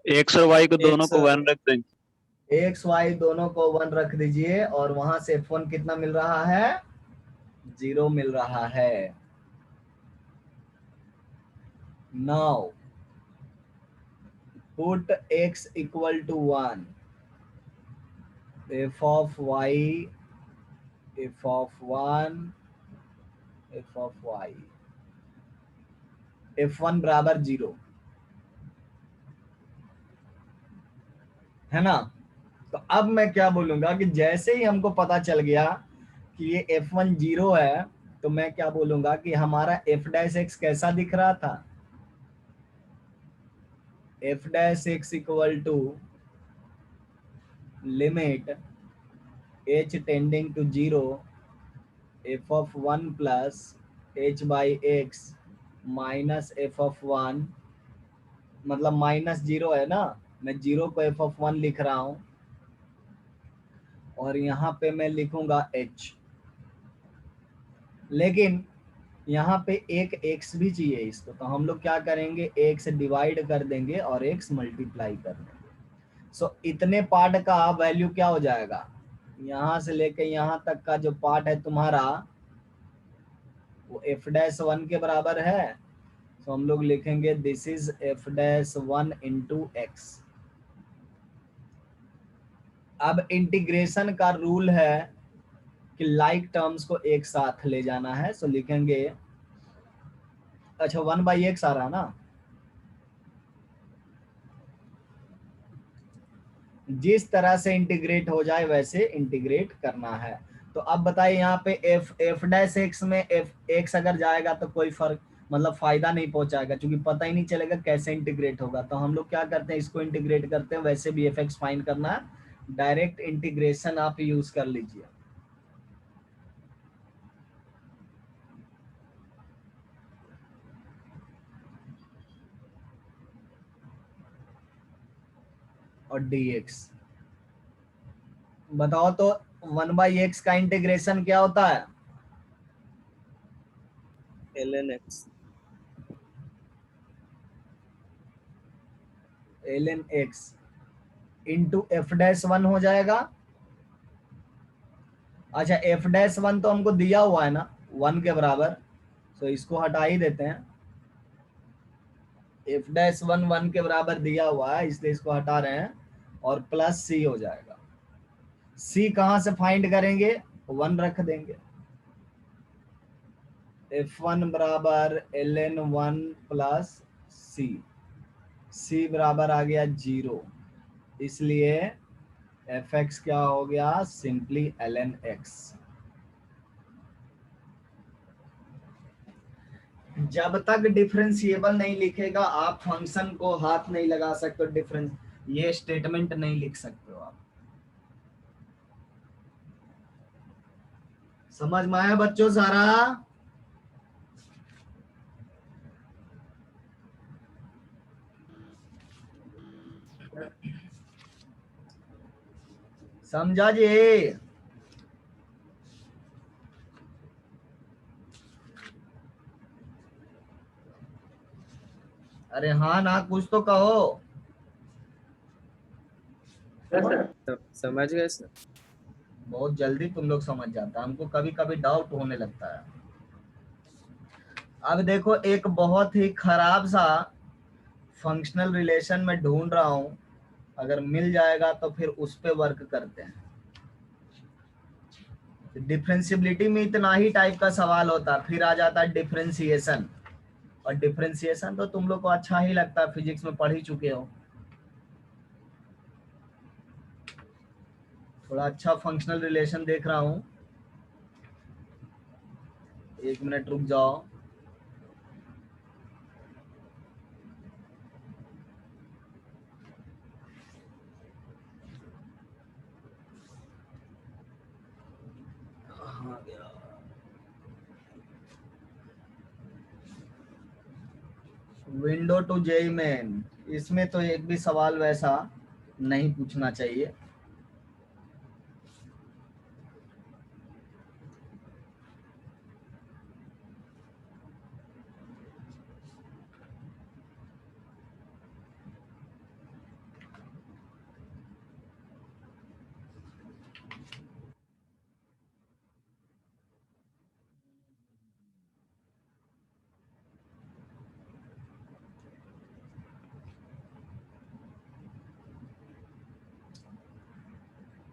एक्स और वाई को दोनों X को 1 रख देंगे। एक्स वाई दोनों को 1 रख दीजिए और वहां से f1 कितना मिल रहा है? 0 मिल रहा है। Now put x equal to 1, f of y, f of 1, f of y, f1 बराबर 0, है ना। तो अब मैं क्या बोलूंगा कि जैसे ही हमको पता चल गया कि ये f1 0 है तो मैं क्या बोलूंगा कि हमारा f' कैसा दिख रहा था? f' equal to limit h tending to 0 f of 1 plus h by x minus f of 1, मतलब माइनस 0 है ना, मैं 0 को f of 1 लिख रहा हूं और यहाँ पे मैं लिखूंगा h, लेकिन यहाँ पे एक x भी चाहिए इसको, तो हम लोग क्या करेंगे, x डिवाइड कर देंगे और x मल्टीप्लाई कर देंगे। सो इतने पार्ट का वैल्यू क्या हो जाएगा? यहाँ से लेके यहाँ तक का जो पार्ट है तुम्हारा वो f'1 के बराबर है। तो हम लोग लिखेंगे this is f'1 into x. अब इंटीग्रेशन का रूल है कि लाइक टर्म्स को एक साथ ले जाना है, सो लिखेंगे, अच्छा 1 बाई एक्स आ रहा ना, जिस तरह से इंटीग्रेट हो जाए वैसे इंटीग्रेट करना है। तो अब बताइए यहाँ पे f' में f अगर जाएगा तो कोई फर्क मतलब फायदा नहीं पहुंचाएगा, क्योंकि पता ही नहीं चलेगा कैसे इंटीग्रेट होगा। तो हम लोग क्या करते हैं, इसको इंटीग्रेट करते हैं, वैसे भी f फाइंड करना है, डायरेक्ट इंटीग्रेशन आप यूज कर लीजिए। और dx बताओ तो 1 बाई एक्स का इंटीग्रेशन क्या होता है? ln x ln x into f'1 हो जाएगा। अच्छा f'1 तो हमको दिया हुआ है ना 1 के बराबर, तो इसको हटा ही देते हैं। f'1 1 के बराबर दिया हुआ है इसलिए इसको हटा रहे हैं और प्लस c हो जाएगा। c कहां से फाइंड करेंगे? 1 रख देंगे। f1 बराबर ln 1 प्लस c बराबर आ गया 0, इसलिए fx क्या हो गया? Simply ln x। जब तक डिफरेंशिएबल नहीं लिखेगा आप फंक्शन को हाथ नहीं लगा सकते, डिफरेंस ये स्टेटमेंट नहीं लिख सकते हो आप। समझ में आया बच्चों सारा? समझा जी? अरे हाँ ना, कुछ तो कहो। समझ गए सर। बहुत जल्दी तुम लोग समझ जाता, हमको कभी कभी डाउट होने लगता है। अब देखो, एक बहुत ही खराब सा फंक्शनल रिलेशन में ढूंढ रहा हूं, अगर मिल जाएगा तो फिर उस पे वर्क करते हैं। डिफरेंशियबिलिटी में इतना ही टाइप का सवाल होता, फिर आ जाता है डिफरेंशिएशन। और डिफरेंशिएशन तो तुम लोग को अच्छा ही लगता है, फिजिक्स में पढ़ ही चुके हो। थोड़ा अच्छा फंक्शनल रिलेशन देख रहा हूं, एक मिनट रुक जाओ। कहाँ गया? विंडो टू जेई मेन, इसमें तो एक भी सवाल वैसा नहीं पूछना चाहिए।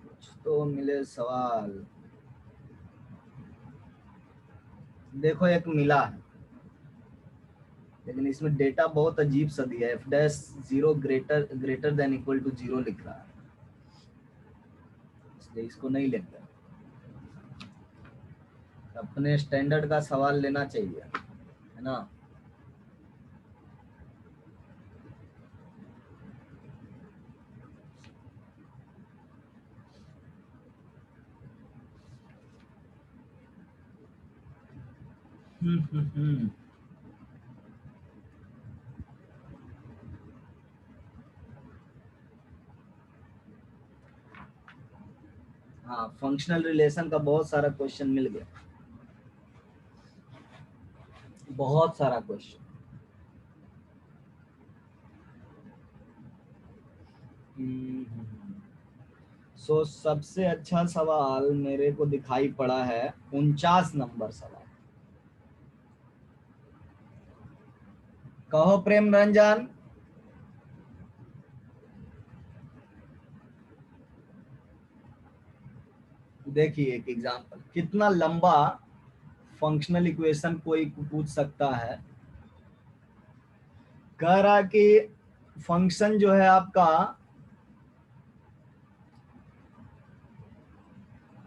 कुछ तो मिले सवाल। देखो एक मिला है, लेकिन इसमें डेटा बहुत अजीब सा दिया है। F dash zero greater than equal to zero लिख रहा है, इसलिए इसको नहीं लेते। अपने स्टैंडर्ड का सवाल लेना चाहिए, है ना? हम्म। हाँ, फंक्शनल रिलेशन का बहुत सारा क्वेश्चन मिल गया, बहुत सारा क्वेश्चन। सो सबसे अच्छा सवाल मेरे को दिखाई पड़ा है 49 नंबर सवाल। कहो प्रेम रंजन। देखिए एक एग्जांपल, कितना लंबा फंक्शनल इक्वेशन कोई पूछ सकता है। कह रहा कि फंक्शन जो है आपका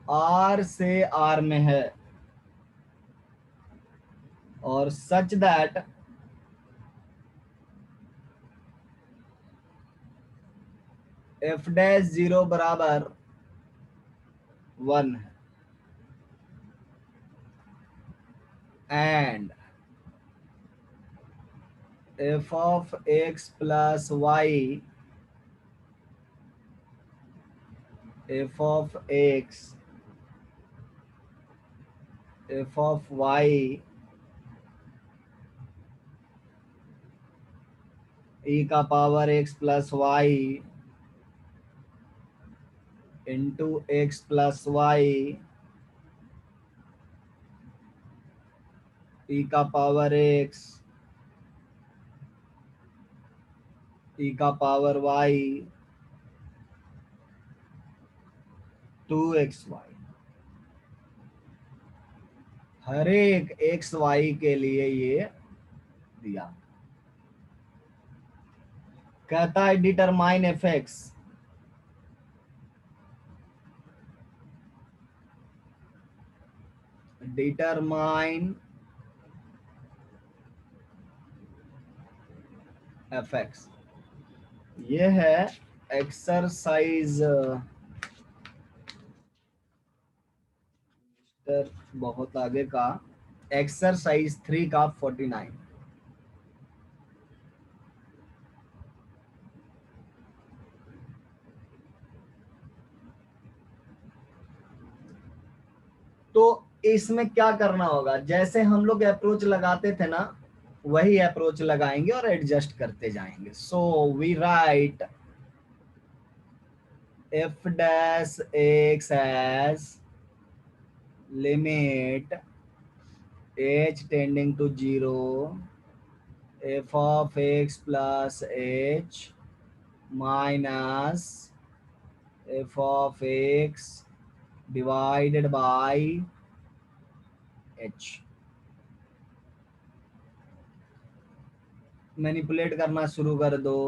R से R में है, और such that f dash zero बराबर 1 है, and f of x plus y, f of x, f of y e का power x plus y into x plus y e का पावर एक्स ई का power Y 2xy। हर एक x Y के लिए ये दिया। कहता है determine F x, determine F x. ये है एक्सरसाइज बहुत आगे का, एक्सरसाइज 3 का 49। तो इसमें क्या करना होगा, जैसे हम लोग अप्रोच लगाते थे ना, वही अप्रोच लगाएंगे और एडजस्ट करते जाएंगे। So we write f dash x as limit h tending to 0 f of x plus h minus f of x divided by h। Manipulate करना शुरू कर दो।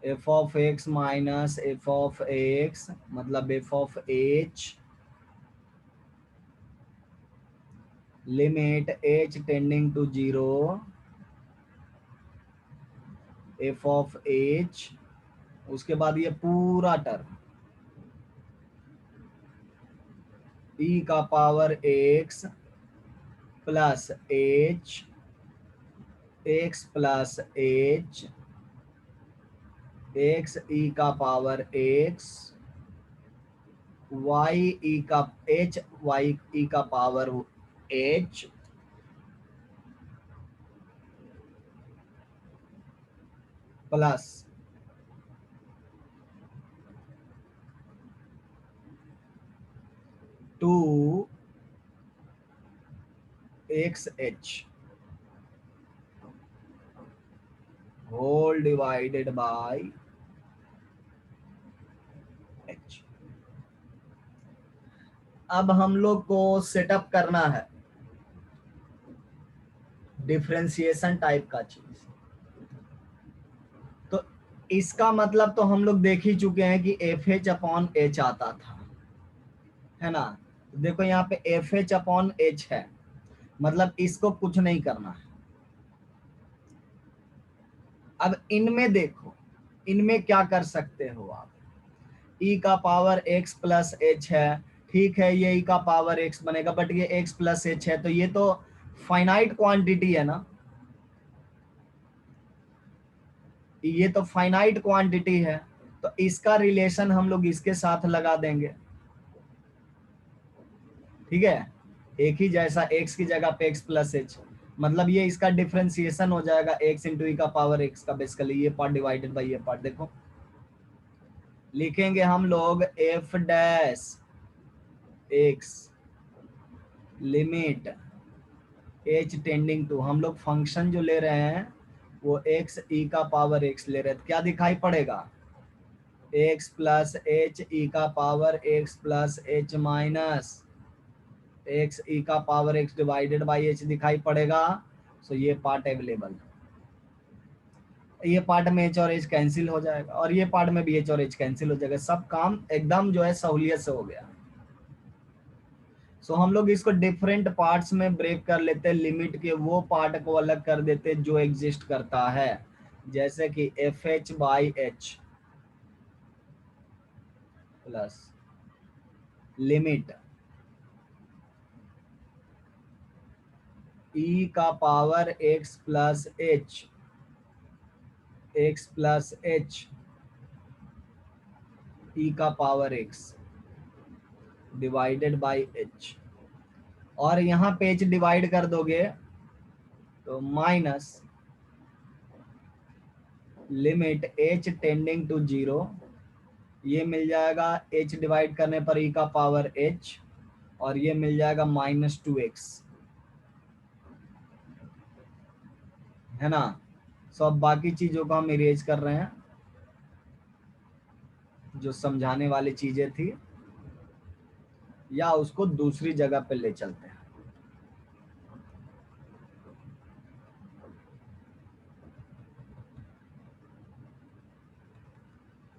f of x minus f of x मतलब f of h limit h tending to 0 f of h, उसके बाद ये पूरा term e का power x plus h x plus h x e का पावर x y e का h y e का power h plus 2 xh whole divided by h। अब हम लोग को सेटअप करना है डिफरेंशिएशन टाइप का चीज। तो इसका मतलब तो हम लोग देख ही चुके हैं कि एफ एच अपॉन एच आता था, है ना। देखो यहाँ पे एफ एच अपॉन एच है, मतलब इसको कुछ नहीं करना है। अब इनमें देखो, इनमें क्या कर सकते हो आप, ई का पावर x प्लस एच है, ठीक है, ये ई का पावर x बनेगा, बट ये x प्लस एच है, तो ये तो फाइनाइट क्वांटिटी है ना, ये तो फाइनाइट क्वांटिटी है, तो इसका रिलेशन हम लोग इसके साथ लगा देंगे, ठीक है। एक ही जैसा x की जगह पे x प्लस एच, मतलब ये इसका डिफरेंशिएशन हो जाएगा x इंटू ई का पावर x का, बेसिकली ये पार्ट डिवाइडेड बाई ये पार्ट। देखो लिखेंगे हम लोग f dash x limit h tending to, हम लोग फंक्शन जो ले रहे हैं वो x e का पावर x ले रहे हैं, तो क्या दिखाई पड़ेगा, x प्लस एच ई का power x plus H minus x e का power x divided by h दिखाई पड़ेगा। सो ये पार्ट अवेलेबल, ये पार्ट में h और h कैंसिल हो जाएगा, और ये पार्ट में भी h और h कैंसिल हो जाएगा, सब काम एकदम जो है सहूलियत से हो गया। सो हम लोग इसको डिफरेंट पार्ट्स में ब्रेक कर लेते हैं, लिमिट के वो पार्ट को अलग कर देते हैं जो एग्जिस्ट करता है, जैसे कि f h by h plus limit e का power x plus h x plus h e का power x divided by h, और यहाँ पे h डिवाइड कर दोगे तो minus limit h tending to 0, ये मिल जाएगा h डिवाइड करने पर e का पावर h, और ये मिल जाएगा -2x, है ना। सो अब बाकी चीजों को हम इरेज कर रहे हैं, जो समझाने वाली चीजें थी, या उसको दूसरी जगह पे ले चलते हैं।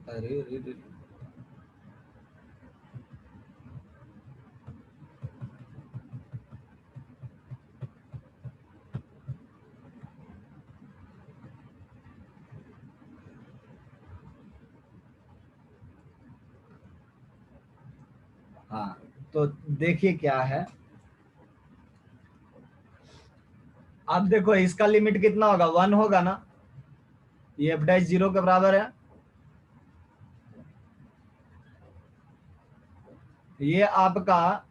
अरे अरे अरे, हाँ, तो देखिए क्या है, अब देखो इसका लिमिट कितना होगा, 1 होगा ना, ये एफ डैश 0 के बराबर है, ये आपका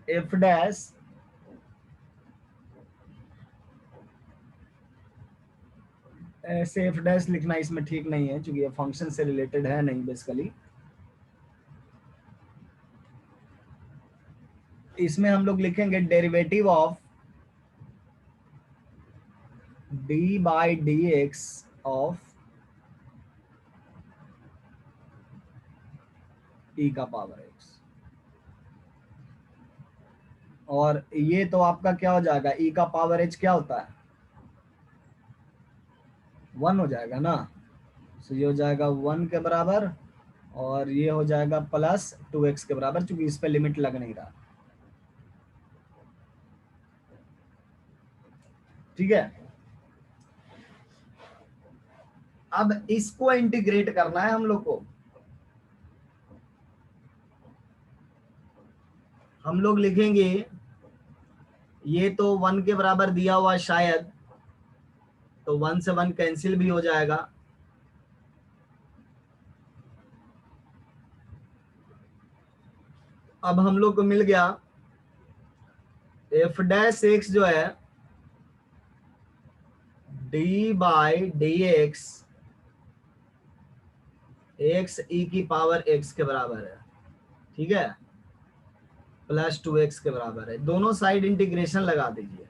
एफ डैश ऐसे एफ डैश लिखना इसमें ठीक नहीं है क्योंकि ये फंक्शन से रिलेटेड है नहीं बेसिकली। इसमें हम लोग लिखेंगे derivative of d by d x of e का पावर एक्स, और ये तो आपका क्या हो जाएगा, ई का पावर एच क्या होता है, 1 हो जाएगा ना, तो ये हो जाएगा 1 के बराबर, और ये हो जाएगा प्लस 2x के बराबर, क्योंकि इस पे लिमिट लग नहीं रहा। ठीक है, अब इसको इंटीग्रेट करना है हम लोग को। हम लोग लिखेंगे ये तो 1 के बराबर दिया हुआ शायद, तो 1 से 1 कैंसिल भी हो जाएगा, अब हम लोग को मिल गया एफ डैश एक्स जो है d by d x x e की पावर एक्स के बराबर है, ठीक है, प्लस 2x के बराबर है। दोनों साइड इंटीग्रेशन लगा दीजिए।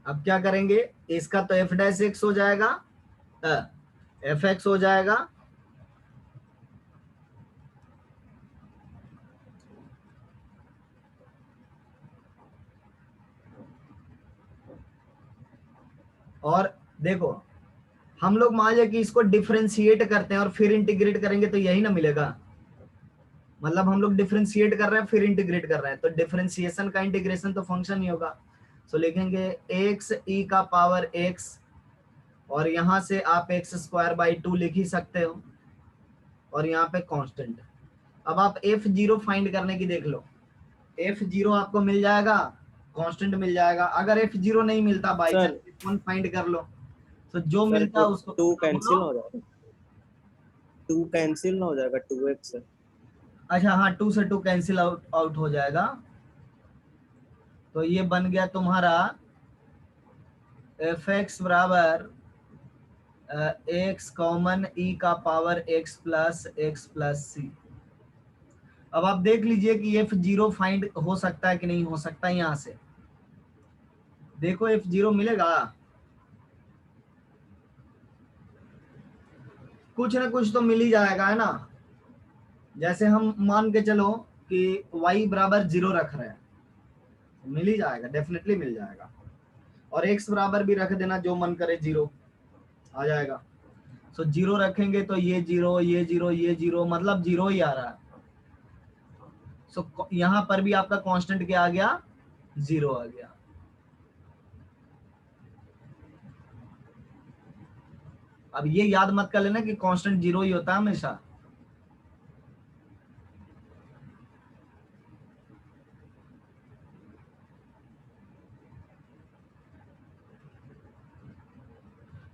अब क्या करेंगे, इसका तो एफ डैश एक्स हो जाएगा, एफ एक्स हो जाएगा, और देखो हम लोग मान लिया कि इसको डिफरेंशिएट करते हैं और फिर इंटीग्रेट करेंगे तो यही ना मिलेगा, मतलब हम लोग डिफरेंशिएट कर रहे हैं फिर इंटीग्रेट कर रहे हैं, तो डिफरेंशिएशन का इंटीग्रेशन तो फंक्शन ही होगा। सो लिखेंगे एक्स ई का पावर एक्स, और यहां से आप एक्स स्क्वायर बाई 2 लिख ही सकते हो, और यहाँ पे कांस्टेंट। अब आप f0 फाइंड करने की देख लो, f0 आपको मिल जाएगा, कांस्टेंट मिल जाएगा। अगर f0 नहीं मिलता by sir chance f1 find कर लो, तो जो सर मिलता है उसको टू बोलो। कैंसिल हो जाएगा, 2 कैंसिल ना हो जाएगा 2x। अच्छा हाँ, 2 से 2 कैंसिल आउट हो जाएगा, तो ये बन गया तुम्हारा एफ एक्स बराबर एक्स कॉमन ई का पावर एक्स प्लस सी। अब आप देख लीजिए कि f0 फाइंड हो सकता है कि नहीं हो सकता है, यहां से देखो f0 मिलेगा, कुछ ना कुछ तो मिल ही जाएगा, है ना। जैसे हम मान के चलो कि y बराबर 0 रख रहे हैं, मिल ही जाएगा, डेफिनेटली मिल जाएगा, और x बराबर भी रख देना, जो मन करे 0 आ जाएगा। सो 0 रखेंगे तो ये 0 ये 0 ये 0, मतलब 0 ही आ रहा है। सो यहां पर भी आपका कांस्टेंट क्या आ गया, 0 आ गया। अब ये याद मत कर लेना कि कांस्टेंट 0 ही होता है हमेशा।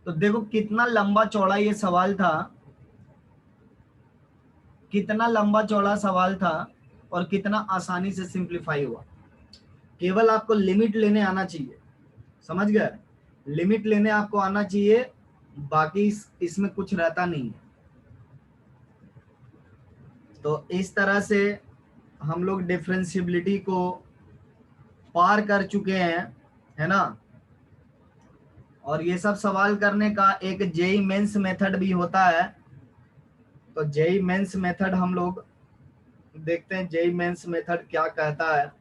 तो देखो कितना लंबा चौड़ा ये सवाल था, कितना लंबा चौड़ा सवाल था, और कितना आसानी से सिंप्लीफाई हुआ। केवल आपको लिमिट लेने आना चाहिए, समझ गए, लिमिट लेने आपको आना चाहिए, बाकी इसमें कुछ रहता नहीं है। तो इस तरह से हम लोग डिफरेंशिएबिलिटी को पार कर चुके हैं, है ना। और ये सब सवाल करने का एक जेई मेंस मेथड भी होता है, तो जेई मेंस मेथड हम लोग देखते हैं, जेई मेंस मेथड क्या कहता है।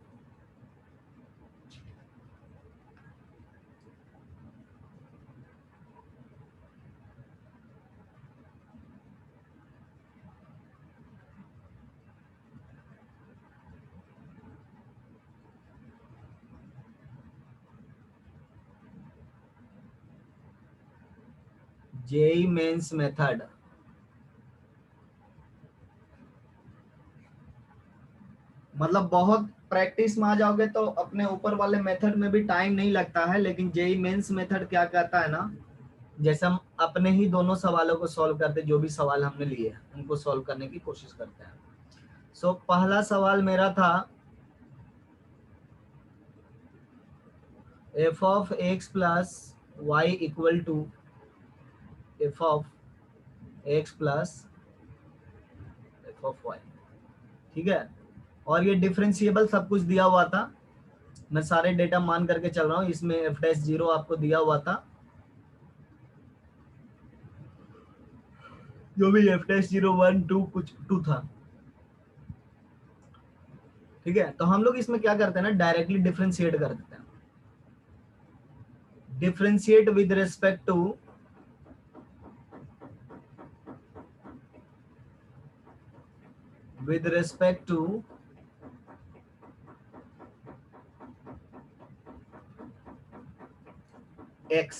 जेई मेंस मेथड, मतलब बहुत प्रैक्टिस में आ जाओगे तो अपने ऊपर वाले मेथड में भी टाइम नहीं लगता है, लेकिन जेई मेंस मेथड क्या कहता है ना, जैसे हम अपने ही दोनों सवालों को सॉल्व करते, जो भी सवाल हमने लिए उनको सॉल्व करने की कोशिश करते हैं। सो पहला सवाल मेरा था f of x plus y equal to f of x plus f of y, ठीक है। और ये डिफरेंशिएबल सब कुछ दिया हुआ था, मैं सारे डेटा मान करके चल रहा हूँ। इसमें एफ डैश 0 आपको दिया हुआ था, जो भी एफ डैश 0 1 2 कुछ 2 था, ठीक है। तो हम लोग इसमें क्या करते हैं ना, डायरेक्टली डिफरेंशिएट कर देते हैं। Differentiate with respect to x,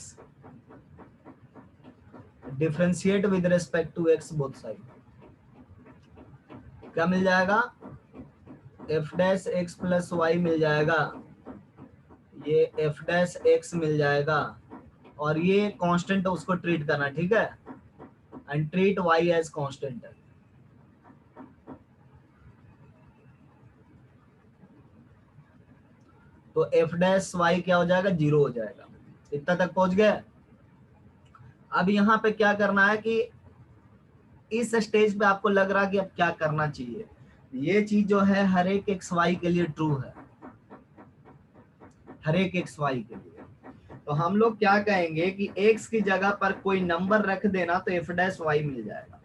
differentiate with respect to x both side, क्या मिल जाएगा, f dash x plus y मिल जाएगा, ये एफ डैश एक्स मिल जाएगा, और ये कांस्टेंट उसको ट्रीट करना, ठीक है, and treat y as constant. तो एफ डैश वाई क्या हो जाएगा, 0 हो जाएगा। इतना तक पहुंच गए। अब यहाँ पे क्या करना है कि इस स्टेज पे आपको लग रहा है कि अब क्या करना चाहिए, ये चीज जो है हर एक एक्स वाई के लिए ट्रू है, हर एक एक्स वाई के लिए। तो हम लोग क्या कहेंगे कि x की जगह पर कोई नंबर रख देना तो एफ डैश वाई मिल जाएगा।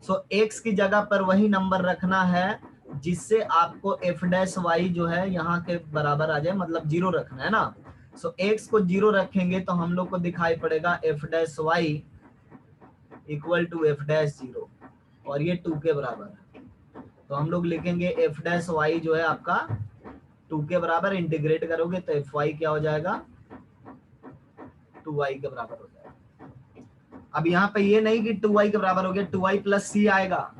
सो x की जगह पर वही नंबर रखना है जिससे आपको एफ डैश वाई जो है यहाँ के बराबर आ जाए, मतलब 0 रखना है ना। सो x को 0 रखेंगे तो हम लोग को दिखाई पड़ेगा f dash y equal to f dash 0, और ये 2 के बराबर है। तो हम लोग लिखेंगे एफ डैश वाई जो है आपका 2 के बराबर, इंटीग्रेट करोगे तो एफ वाई क्या हो जाएगा, 2y के बराबर हो जाएगा। अब यहाँ पे ये नहीं कि 2y के बराबर हो गया, 2y प्लस सी आएगा।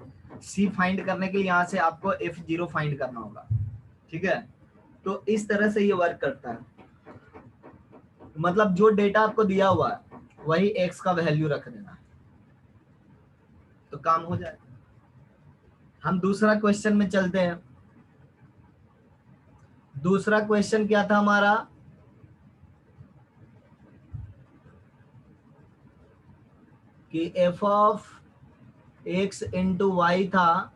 c फाइंड करने के लिए यहाँ से आपको f0 फाइंड करना होगा, ठीक है। तो इस तरह से ये वर्क करता है, मतलब जो डेटा आपको दिया हुआ है वही x का वैल्यू रख देना, तो काम हो जाए। हम दूसरा क्वेश्चन में चलते हैं। दूसरा क्वेश्चन क्या था हमारा, कि f of x into y था,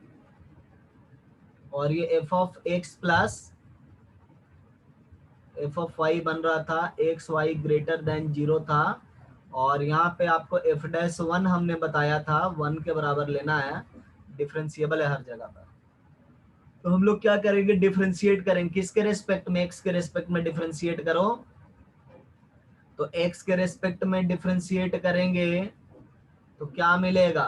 और ये f of x plus f of y बन रहा था, एक्स वाई ग्रेटर देन 0 था, और यहाँ पे आपको एफ डैश 1 हमने बताया था 1 के बराबर लेना है, डिफरेंशिएबल है हर जगह पर। तो हम लोग क्या करेंगे, डिफरेंशिएट करेंगे, किसके रेस्पेक्ट में, एक्स के रेस्पेक्ट में डिफरेंशिएट करो। तो एक्स के रेस्पेक्ट में डिफरेंशिएट करेंगे तो क्या मिलेगा,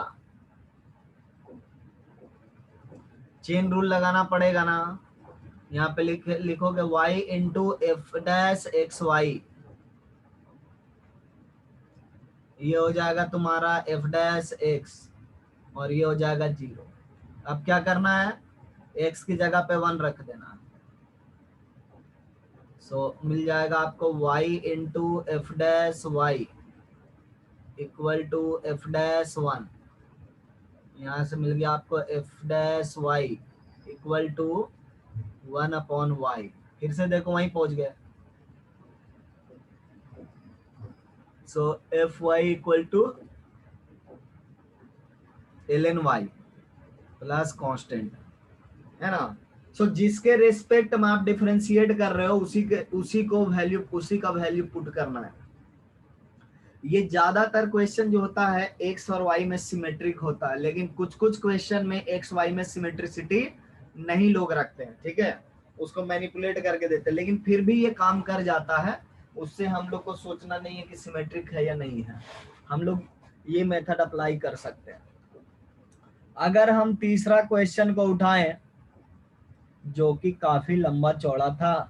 चेन रूल लगाना पड़ेगा ना। यहाँ पे लिखोगे y into f dash x y, ये हो जाएगा तुम्हारा एफ डैश एक्स, और ये हो जाएगा 0। अब क्या करना है, x की जगह पे 1 रख देना। सो मिल जाएगा आपको y into f dash y equal to f dash 1, यहाँ से मिल गया आपको f dash y equal to 1 upon y. फिर से देखो वहीं पहुंच गए। So f y equal to ln y plus constant, है ना। सो जिसके रेस्पेक्ट में आप डिफरेंशिएट कर रहे हो उसी का वैल्यू पुट करना है। ये ज्यादातर क्वेश्चन जो होता है एक्स और वाई में सिमेट्रिक होता है, लेकिन कुछ कुछ क्वेश्चन में एक्स वाई में सिमेट्रिसिटी नहीं लोग रखते हैं, ठीक है, उसको मैनिपुलेट करके देते हैं, लेकिन फिर भी ये काम कर जाता है। उससे हम लोग को सोचना नहीं है कि सिमेट्रिक है या नहीं है, हम लोग ये मेथड अप्लाई कर सकते हैं। अगर हम तीसरा क्वेश्चन को उठाएं जो कि काफी लंबा चौड़ा था,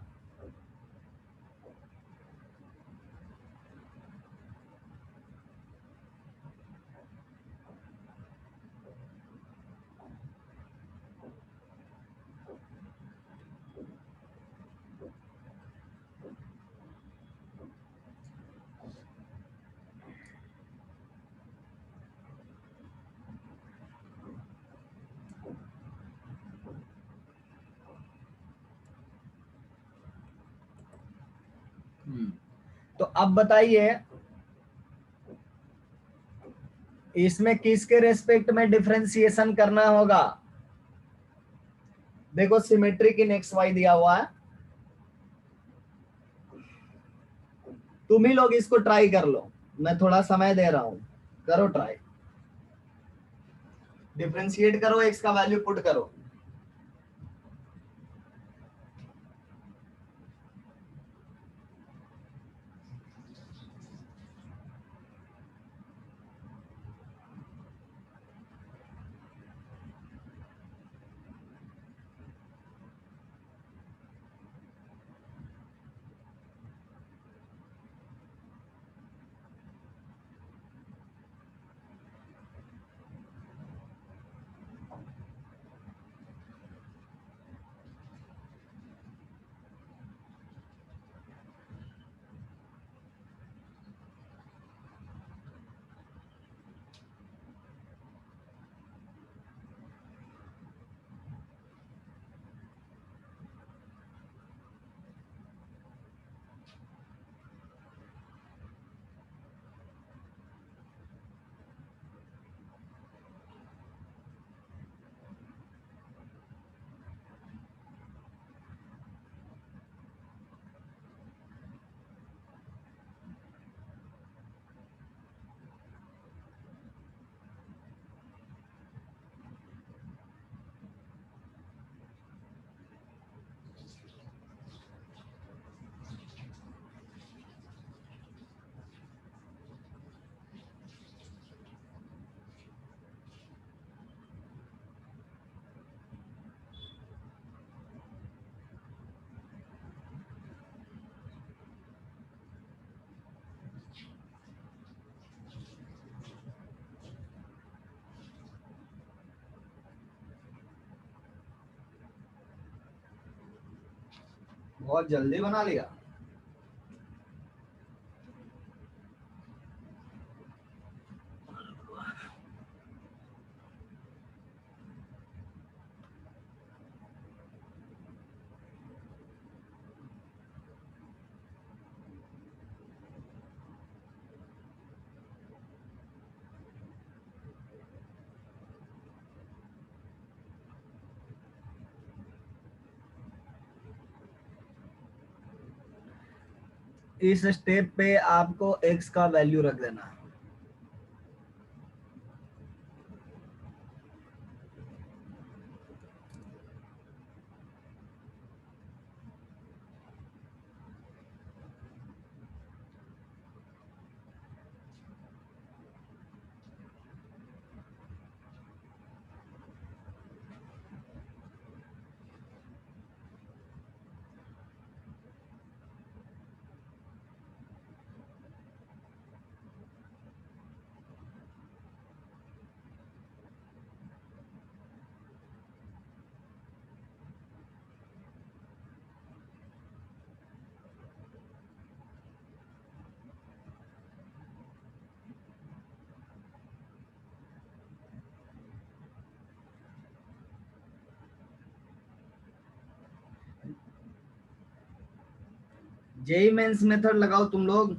तो अब बताइए इसमें किसके रेस्पेक्ट में डिफरेंशिएशन करना होगा। देखो सिमेट्रिक इन एक्स वाई दिया हुआ है, तुम ही लोग इसको ट्राई कर लो, मैं थोड़ा समय दे रहा हूं, करो ट्राई, डिफरेंशिएट करो, एक्स का वैल्यू पुट करो। बहुत जल्दी बना लिया। इस स्टेप पे आपको x का वैल्यू रख देना है। जेई मेंस मेथड लगाओ तुम लोग।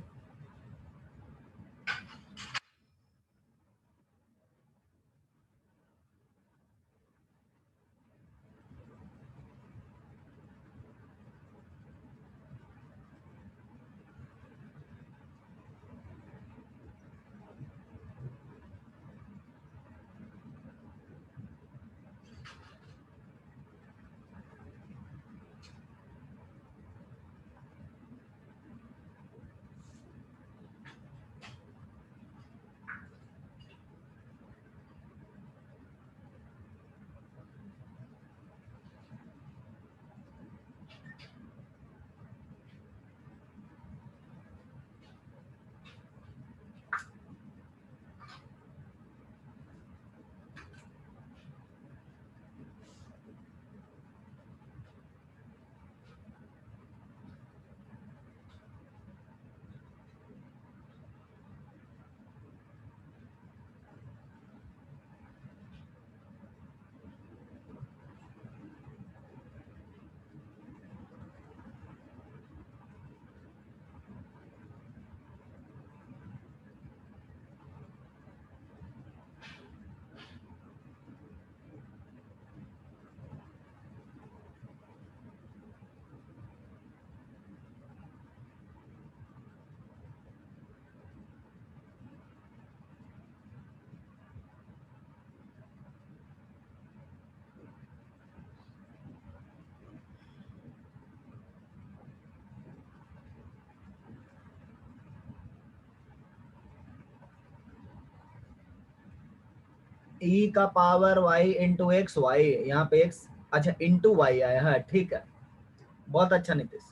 ई का power y into x, y यहाँ पे एक्स, अच्छा इंटू वाई आया है, ठीक है, बहुत अच्छा नीतीश।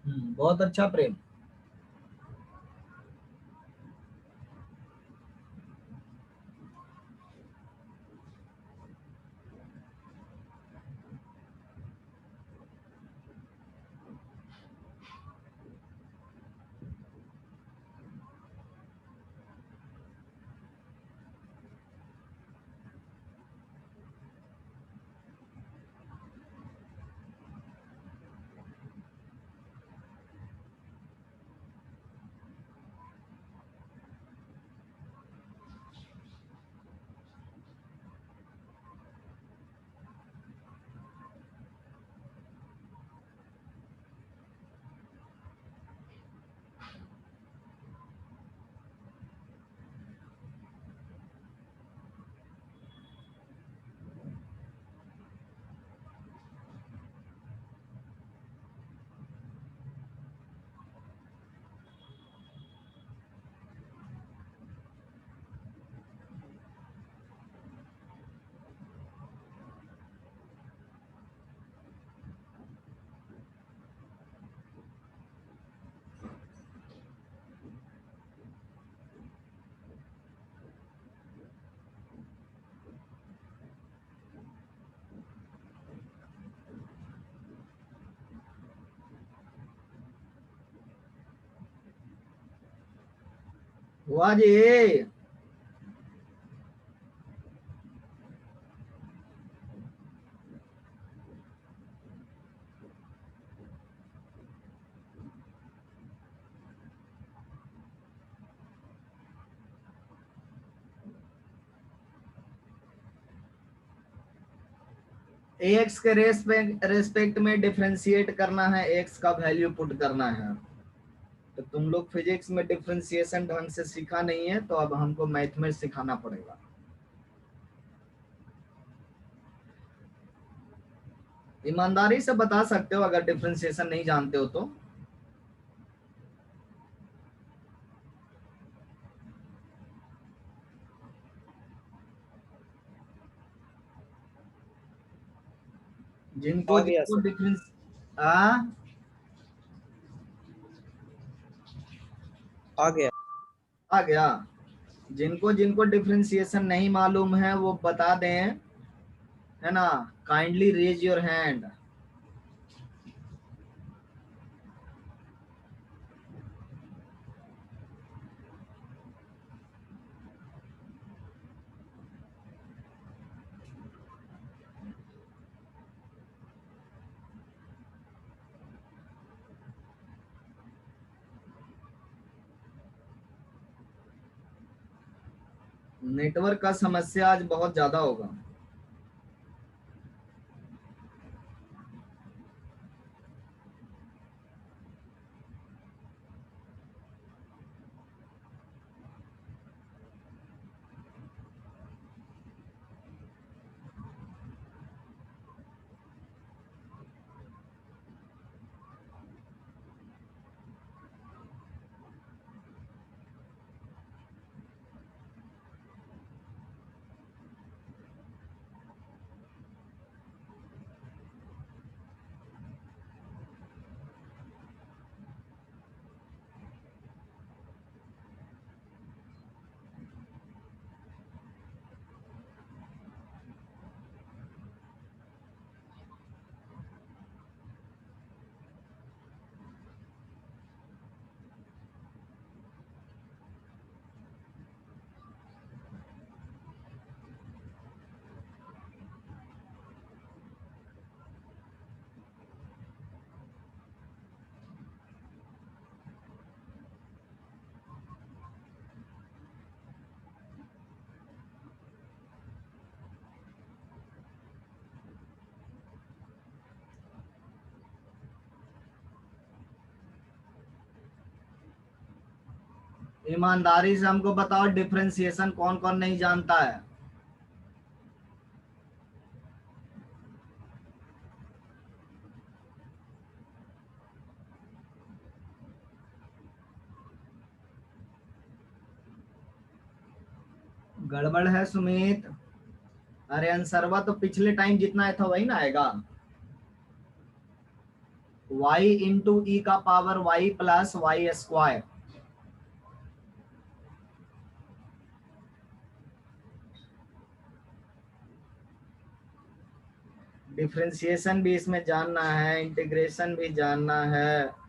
बहुत अच्छा प्रेम। वाह जी। एक्स के रेस्पेक्ट में डिफरेंशिएट करना है, एक्स का वैल्यू पुट करना है। तो तुम लोग फिजिक्स में डिफरेंशिएशन ढंग से सीखा नहीं है, तो अब हमको मैथ में सिखाना पड़ेगा। ईमानदारी से बता सकते हो अगर डिफरेंशिएशन नहीं जानते हो तो। जिनको आ गया जिनको सर। डिफरेंस आ गया। आ गया। जिनको जिनको डिफरेंशिएशन नहीं मालूम है वो बता दें, है ना, kindly raise your hand. Network का समस्या आज बहुत ज्यादा होगा। ईमानदारी से हमको बताओ डिफरेंशिएशन कौन कौन नहीं जानता है। गड़बड़ है सुमित। अरे आंसरवा तो पिछले टाइम जितना आया था वही ना आएगा। y इंटू ई का power y plus y square. Differentiation भी इसमें जानना है, इंटीग्रेशन भी जानना है।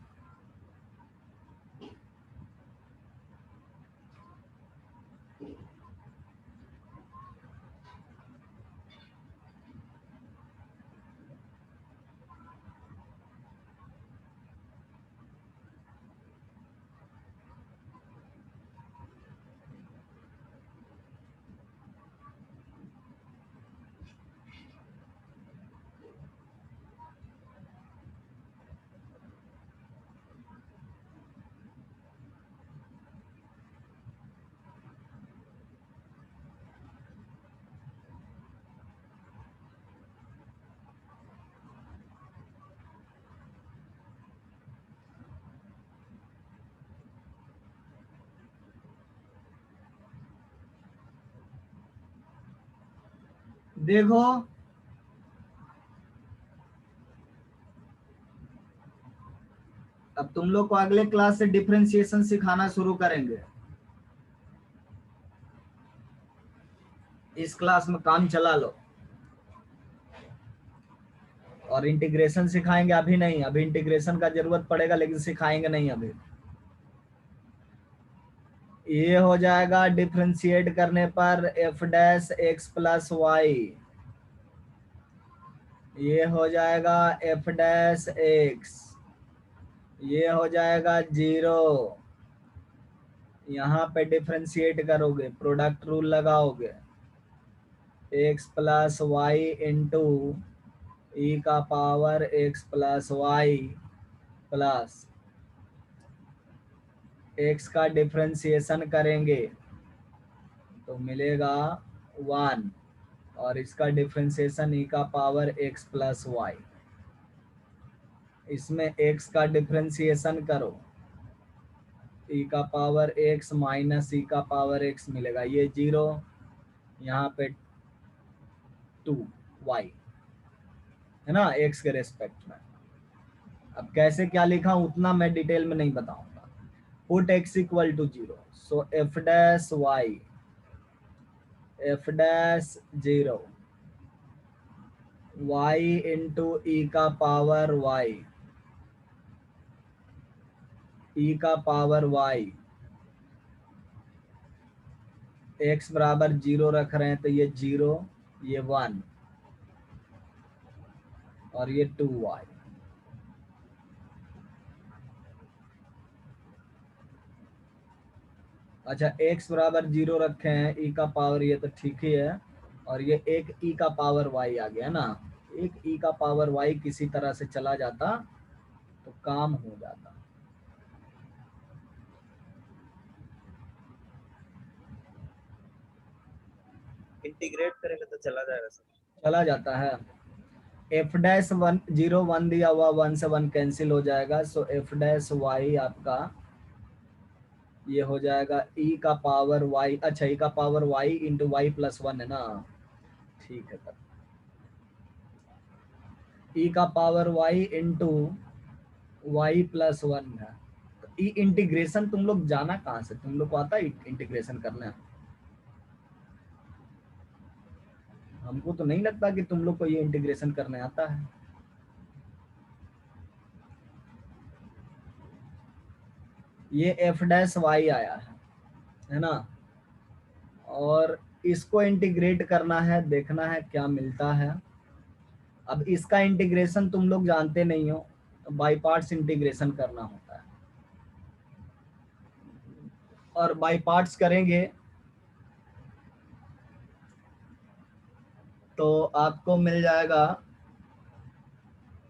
देखो अब तुम लोग को अगले क्लास से डिफरेंशिएशन सिखाना शुरू करेंगे। इस क्लास में काम चला लो। और इंटीग्रेशन सिखाएंगे, अभी नहीं, अभी इंटीग्रेशन का जरूरत पड़ेगा लेकिन सिखाएंगे नहीं अभी। ये हो जाएगा डिफरेंशिएट करने पर f dash x plus y. ये हो जाएगा एफ डैश एक्स। ये हो जाएगा 0। यहाँ पे डिफरेंशिएट करोगे, प्रोडक्ट रूल लगाओगे, x plus y into e का power x plus y plus x का डिफरेंशिएशन करेंगे तो मिलेगा 1 और इसका डिफरेंशिएशन ई का पावर एक्स प्लस वाई। इसमें एक्स का डिफरेंशिएशन करो, ई का पावर एक्स माइनस ई का पावर एक्स मिलेगा, ये 0, यहाँ पे 2 वाई है ना, एक्स के रेस्पेक्ट में। अब कैसे क्या लिखा उतना मैं डिटेल में नहीं बताऊंगा। Put x equal to 0, so f dash y f dash 0 y into e का पावर वाई, ई का पावर वाई, एक्स बराबर 0 रख रहे हैं तो ये 0, ये 1 और ये 2y। अच्छा x बराबर 0 रखे हैं, e का पावर, ये तो ठीक ही है, और ये एक e का पावर y आ गया ना। एक e का पावर y किसी तरह से चला जाता तो काम हो जाता। इंटीग्रेट करेंगे तो चला जाएगा सर। चला जाता है। एफ डैश 1 0 1 दिया हुआ, 1 से 1 कैंसिल हो जाएगा, सो एफ डैश वाई आपका ये हो जाएगा e का पावर y। अच्छा e का power y into y plus 1 है ना, ठीक है। तब e का power y into y plus 1 है। तो ई इंटीग्रेशन तुम लोग जाना कहाँ से, तुम लोग को आता है इंटीग्रेशन करना? हमको तो नहीं लगता कि तुम लोग को ये इंटीग्रेशन करने आता है। ये एफ डैश वाई आया है ना, और इसको इंटीग्रेट करना है, देखना है क्या मिलता है। अब इसका इंटीग्रेशन तुम लोग जानते नहीं हो, बाई पार्ट्स इंटीग्रेशन करना होता है, और बाई पार्ट्स करेंगे तो आपको मिल जाएगा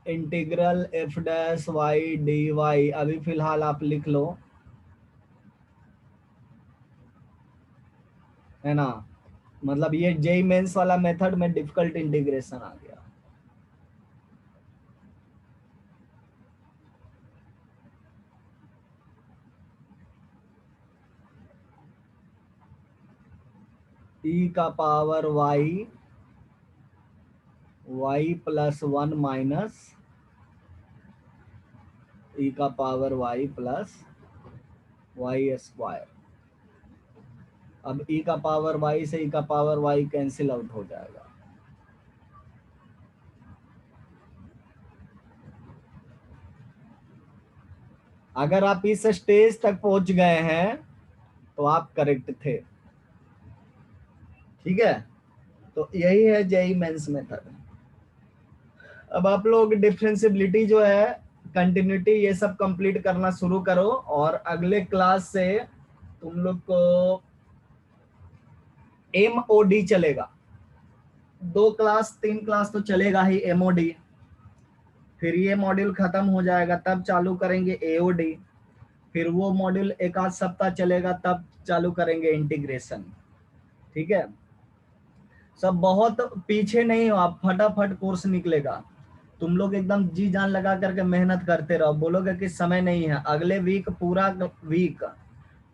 integral f dash y d y. अभी फिलहाल आप लिख लो है ना। मतलब ये जेई मेंस वाला मेथड में डिफिकल्ट इंटीग्रेशन आ गया। ई का power y plus 1 minus e का power y plus y square. अब ई का पावर y से ई का पावर y कैंसिल आउट हो जाएगा। अगर आप इस स्टेज तक पहुंच गए हैं तो आप करेक्ट थे। ठीक है, तो यही है जेई मेंस मेथड। अब आप लोग डिफरेंशियबिलिटी जो है, कंटिन्यूटी, ये सब कंप्लीट करना शुरू करो और अगले क्लास से तुम लोग को एमओडी चलेगा। 2 क्लास 3 क्लास तो चलेगा ही एमओडी, फिर ये मॉड्यूल खत्म हो जाएगा तब चालू करेंगे एओडी, फिर वो मॉड्यूल 1 आध सप्ताह चलेगा तब चालू करेंगे इंटीग्रेशन। ठीक है, सब बहुत पीछे नहीं हो आप, फटाफट कोर्स निकलेगा। तुम लोग एकदम जी जान लगा करके मेहनत करते रहो। बोलोगे कि समय नहीं है, अगले वीक पूरा वीक,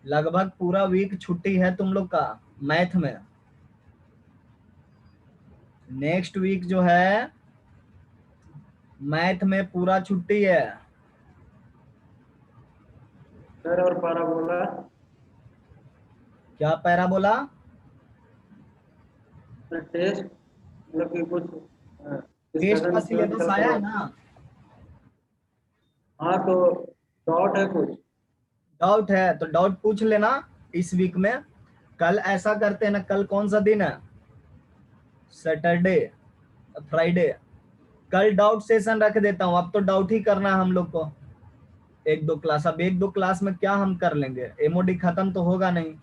लगभग पूरा वीक छुट्टी है तुम लोग का मैथ में। नेक्स्ट वीक जो है मैथ में पूरा छुट्टी है। सर और पैराबोला क्या पैराबोला? टेस्ट मतलब कि कुछ टेस्ट का discussion सिलेबस चल आया है रहा। ना? हाँ तो डाउट है कुछ। डाउट है तो डाउट पूछ लेना इस वीक में। कल ऐसा करते हैं ना, कल कौन सा दिन है? Saturday, Friday. कल डाउट सेशन रख देता हूँ। अब तो डाउट ही करना है हम लोग को 1-2 क्लास। अब 1-2 क्लास में क्या हम कर लेंगे, एमओडी खत्म तो होगा नहीं,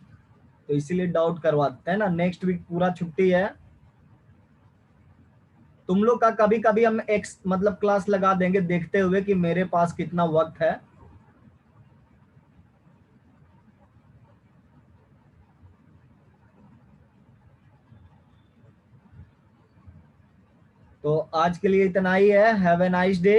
तो इसीलिए डाउट करवाते हैं ना। नेक्स्ट वीक पूरा छुट्टी है तुम लोग का। कभी कभी हम मतलब क्लास लगा देंगे देखते हुए कि मेरे पास कितना वक्त है। तो आज के लिए इतना ही है। Have a nice day.